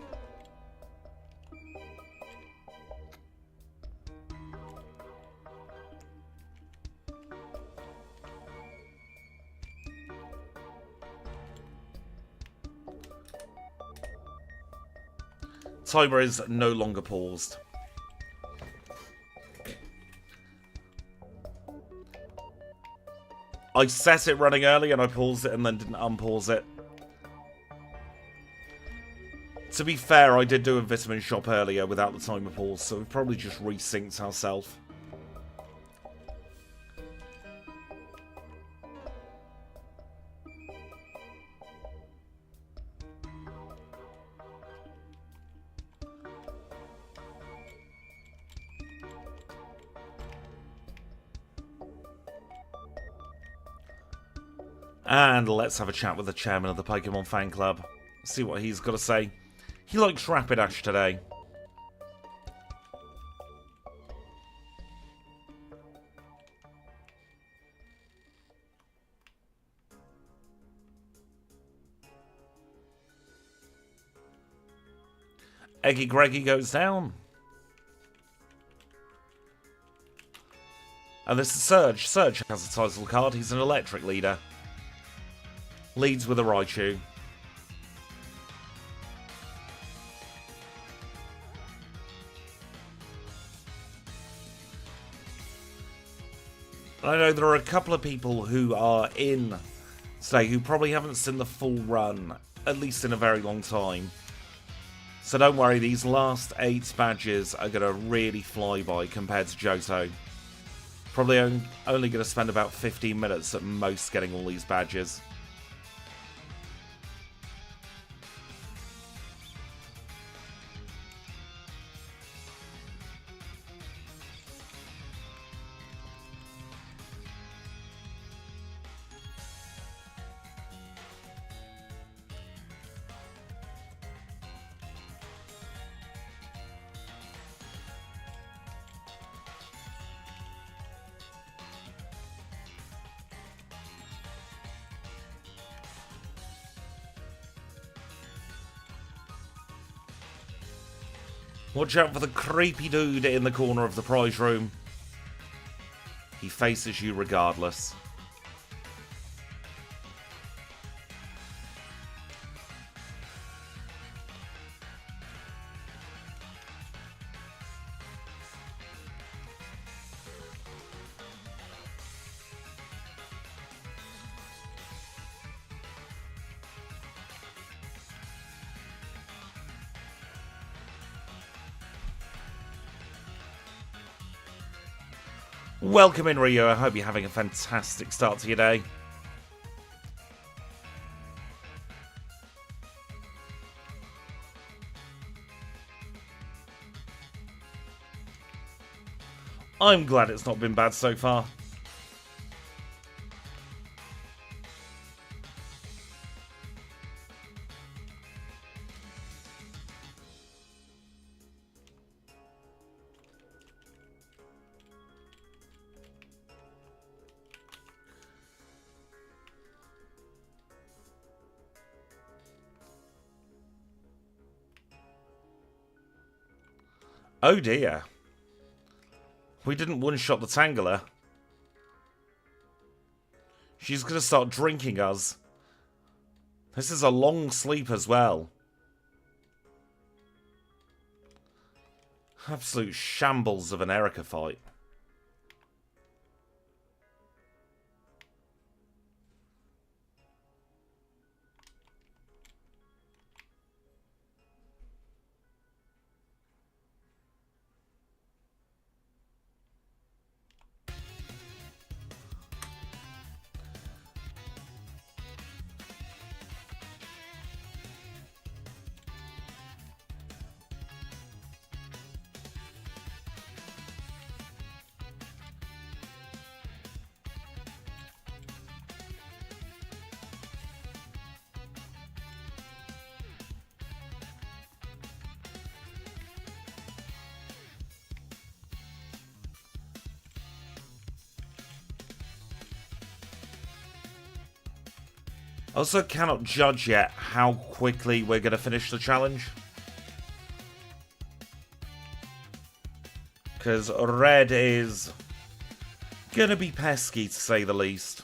Timer is no longer paused. I set it running early and I paused it and then didn't unpause it. To be fair, I did do a vitamin shop earlier without the timer pause, so we've probably just resynced ourselves. And let's have a chat with the chairman of the Pokemon fan club. See what he's got to say. He likes Rapidash today. Eggy Greggy goes down. And this is Surge. Surge has a title card. He's an electric leader. Leads with a Raichu. I know there are a couple of people who are in today who probably haven't seen the full run, at least in a very long time. So don't worry, these last 8 badges are going to really fly by compared to Johto. Probably only going to spend about 15 minutes at most getting all these badges. Watch out for the creepy dude in the corner of the prize room. He faces you regardless. Welcome in, Rio. I hope you're having a fantastic start to your day. I'm glad it's not been bad so far. Oh dear. We didn't one-shot the Tangela. She's going to start drinking us. This is a long sleep as well. Absolute shambles of an Erica fight. I also cannot judge yet how quickly we're going to finish the challenge. Because red is going to be pesky, to say the least.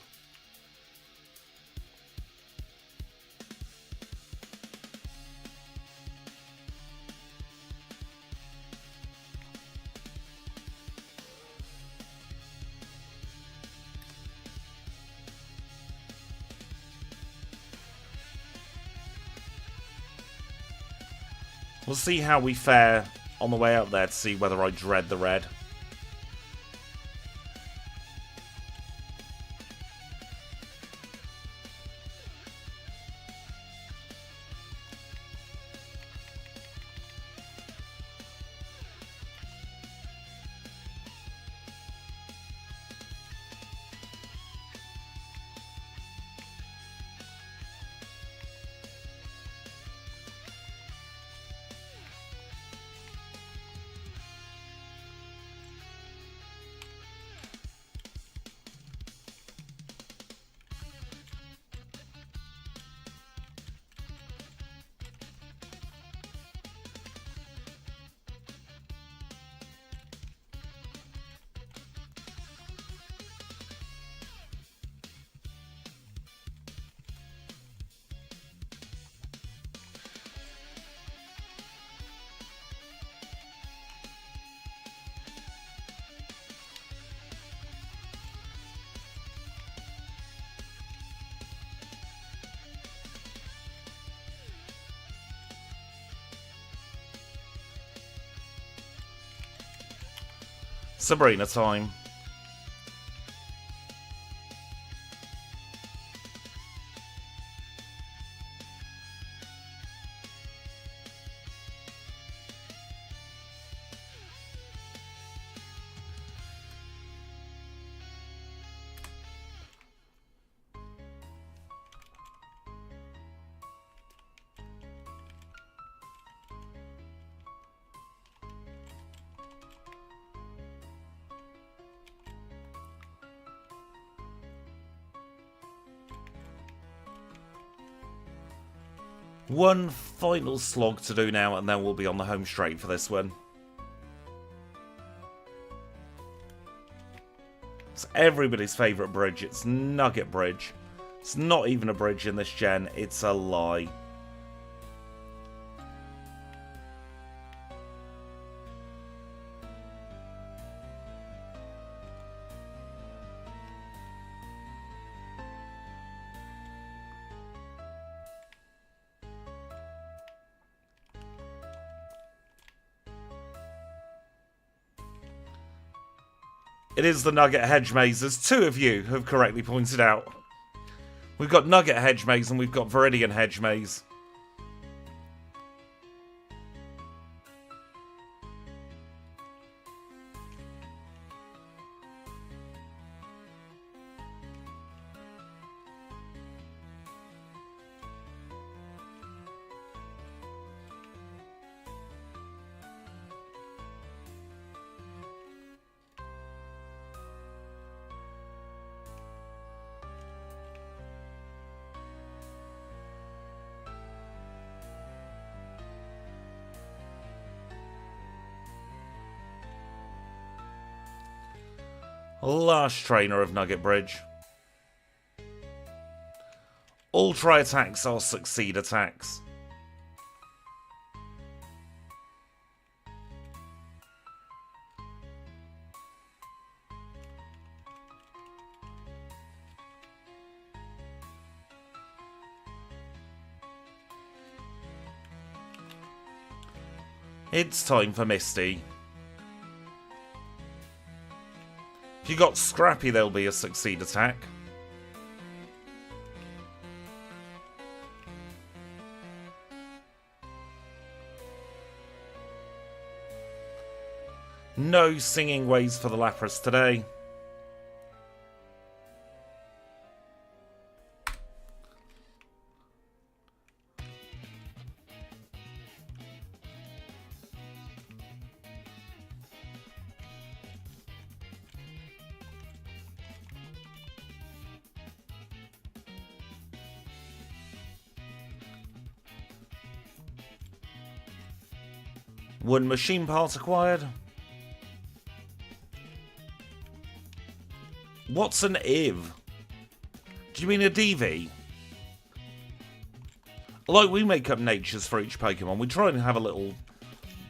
We'll see how we fare on the way up there to see whether I dread the red. Sabrina time. One final slog to do now, and then we'll be on the home straight for this one. It's everybody's favourite bridge. It's Nugget Bridge. It's not even a bridge in this gen. It's a lie. It is the Nugget Hedge Maze, as two of you have correctly pointed out. We've got Nugget Hedge Maze and we've got Viridian Hedge Maze. Last trainer of Nugget Bridge. All try attacks are succeed attacks. It's time for Misty. If you got Scrappy, there'll be a succeed attack. No singing ways for the Lapras today. One machine part acquired. What's an IV? Do you mean a DV? Like, we make up natures for each Pokemon. We try and have a little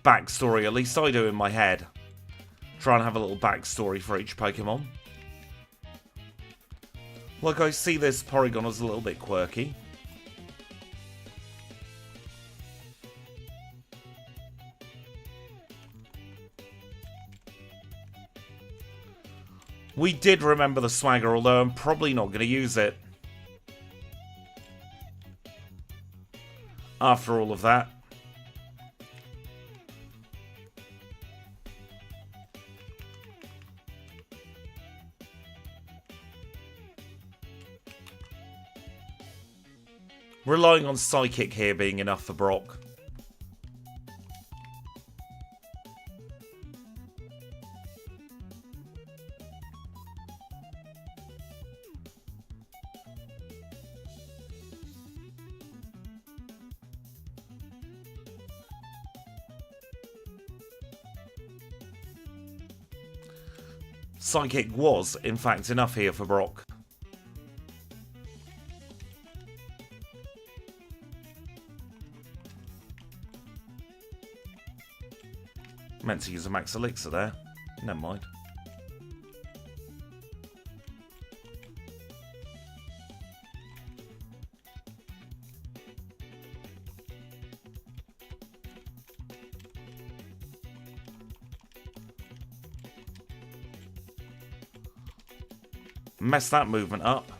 backstory, at least I do in my head. Try and have a little backstory for each Pokemon. Like, I see this Porygon as a little bit quirky. We did remember the swagger, although I'm probably not going to use it. After all of that. Relying on Psychic here being enough for Brock. Psychic was, in fact, enough here for Brock. Meant to use a Max Elixir there. Never mind. Mess that movement up.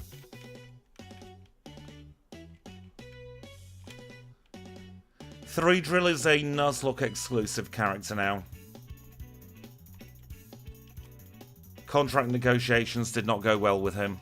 Drill is a Nuzlocke exclusive character now. Contract negotiations did not go well with him.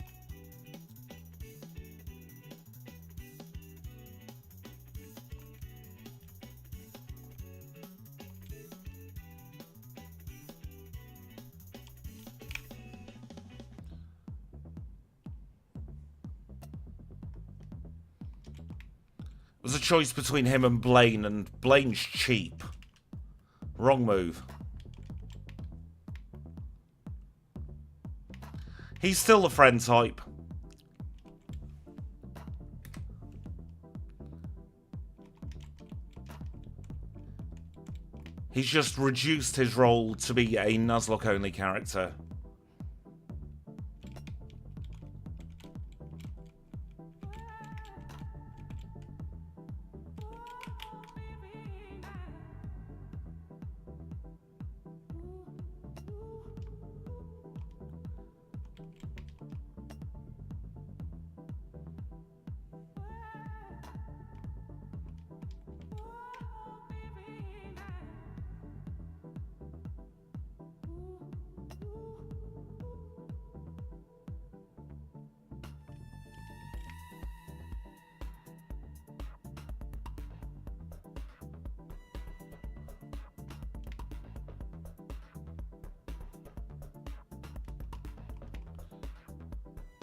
It was a choice between him and Blaine's cheap. Wrong move. He's still the friend type. He's just reduced his role to be a Nuzlocke only character.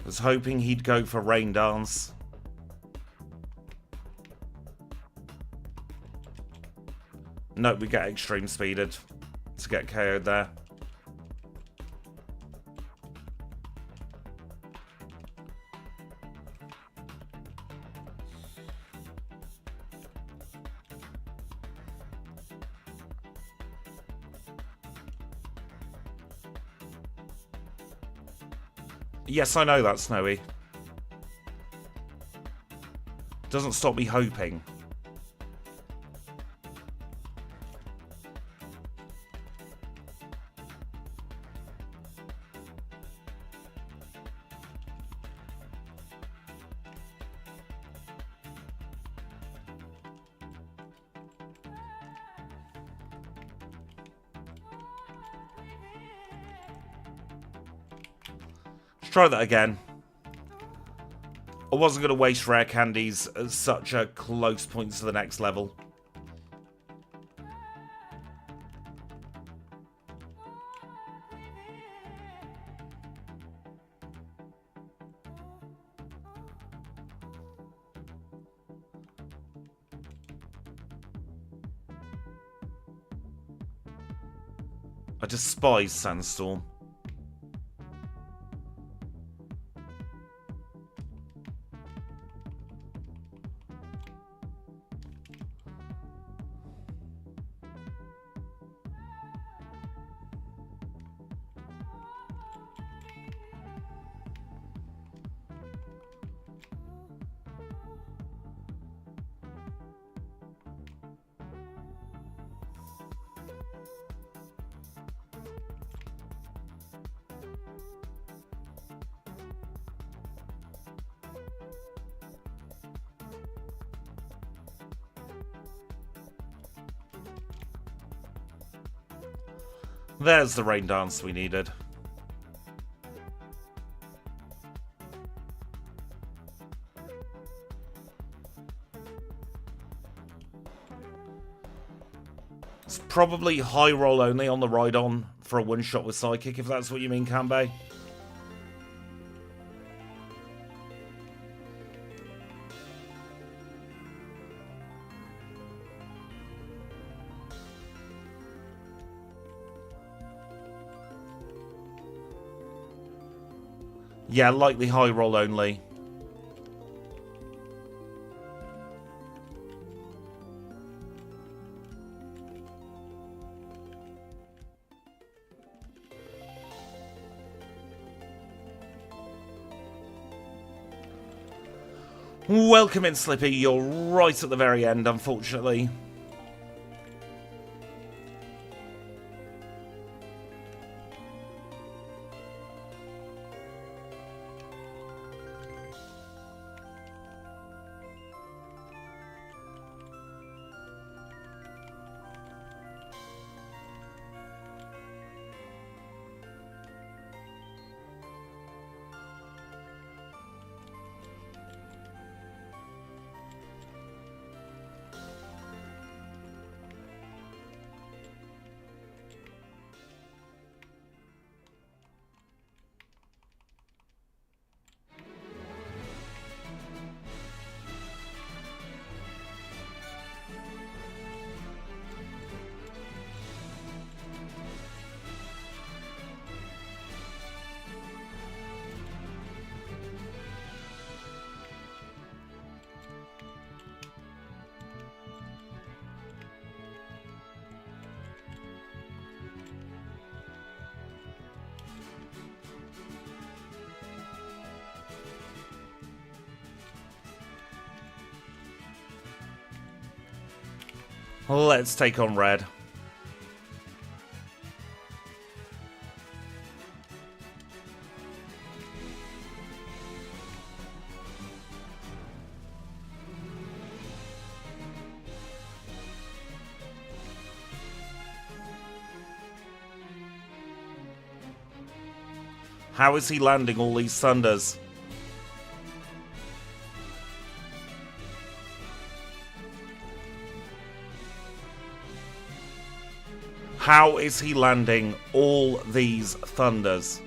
Was hoping he'd go for Rain Dance. Nope, we get extreme speeded to get KO'd there. Yes, I know that, Snowy. Doesn't stop me hoping. Try that again. I wasn't going to waste rare candies at such a close point to the next level. I despise Sandstorm. There's the rain dance we needed. It's probably high roll only on the ride-on for a one-shot with Psychic, if that's what you mean, Kanbei. Yeah, likely high roll only. Welcome in, Slippy. You're right at the very end, unfortunately. Let's take on red. How is he landing all these thunders? How is he landing all these thunders?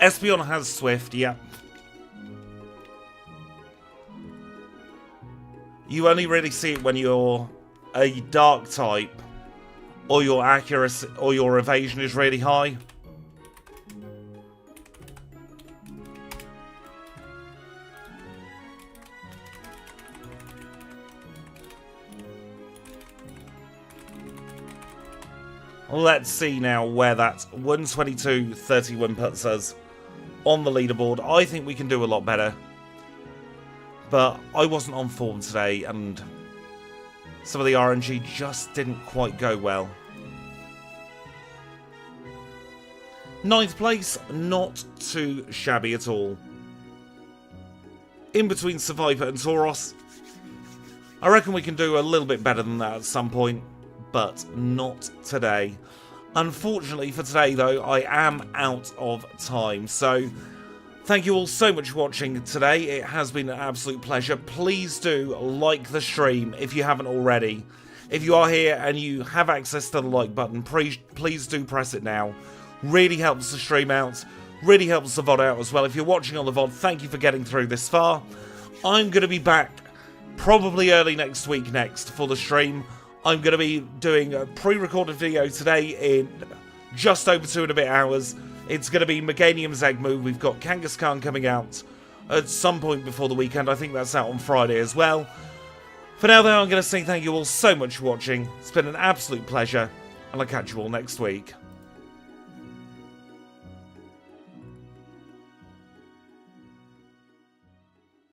Espeon has Swift, yeah. You only really see it when you're a dark type, or your accuracy or your evasion is really high. Let's see now where that 122.31 puts us on the leaderboard. I think we can do a lot better. But I wasn't on form today, and some of the RNG just didn't quite go well. 9th place, not too shabby at all. In between Survivor and Tauros. I reckon we can do a little bit better than that at some point, but not today. Unfortunately for today, though, I am out of time. So, thank you all so much for watching today. It has been an absolute pleasure. Please do like the stream if you haven't already. If you are here and you have access to the like button, please do press it now. Really helps the stream out. Really helps the VOD out as well. If you're watching on the VOD, thank you for getting through this far. I'm going to be back probably early next week for the stream. I'm going to be doing a pre-recorded video today in just over 2 and a bit hours. It's going to be Meganium's Egg Move. We've got Kangaskhan coming out at some point before the weekend. I think that's out on Friday as well. For now, though, I'm going to say thank you all so much for watching. It's been an absolute pleasure, and I'll catch you all next week.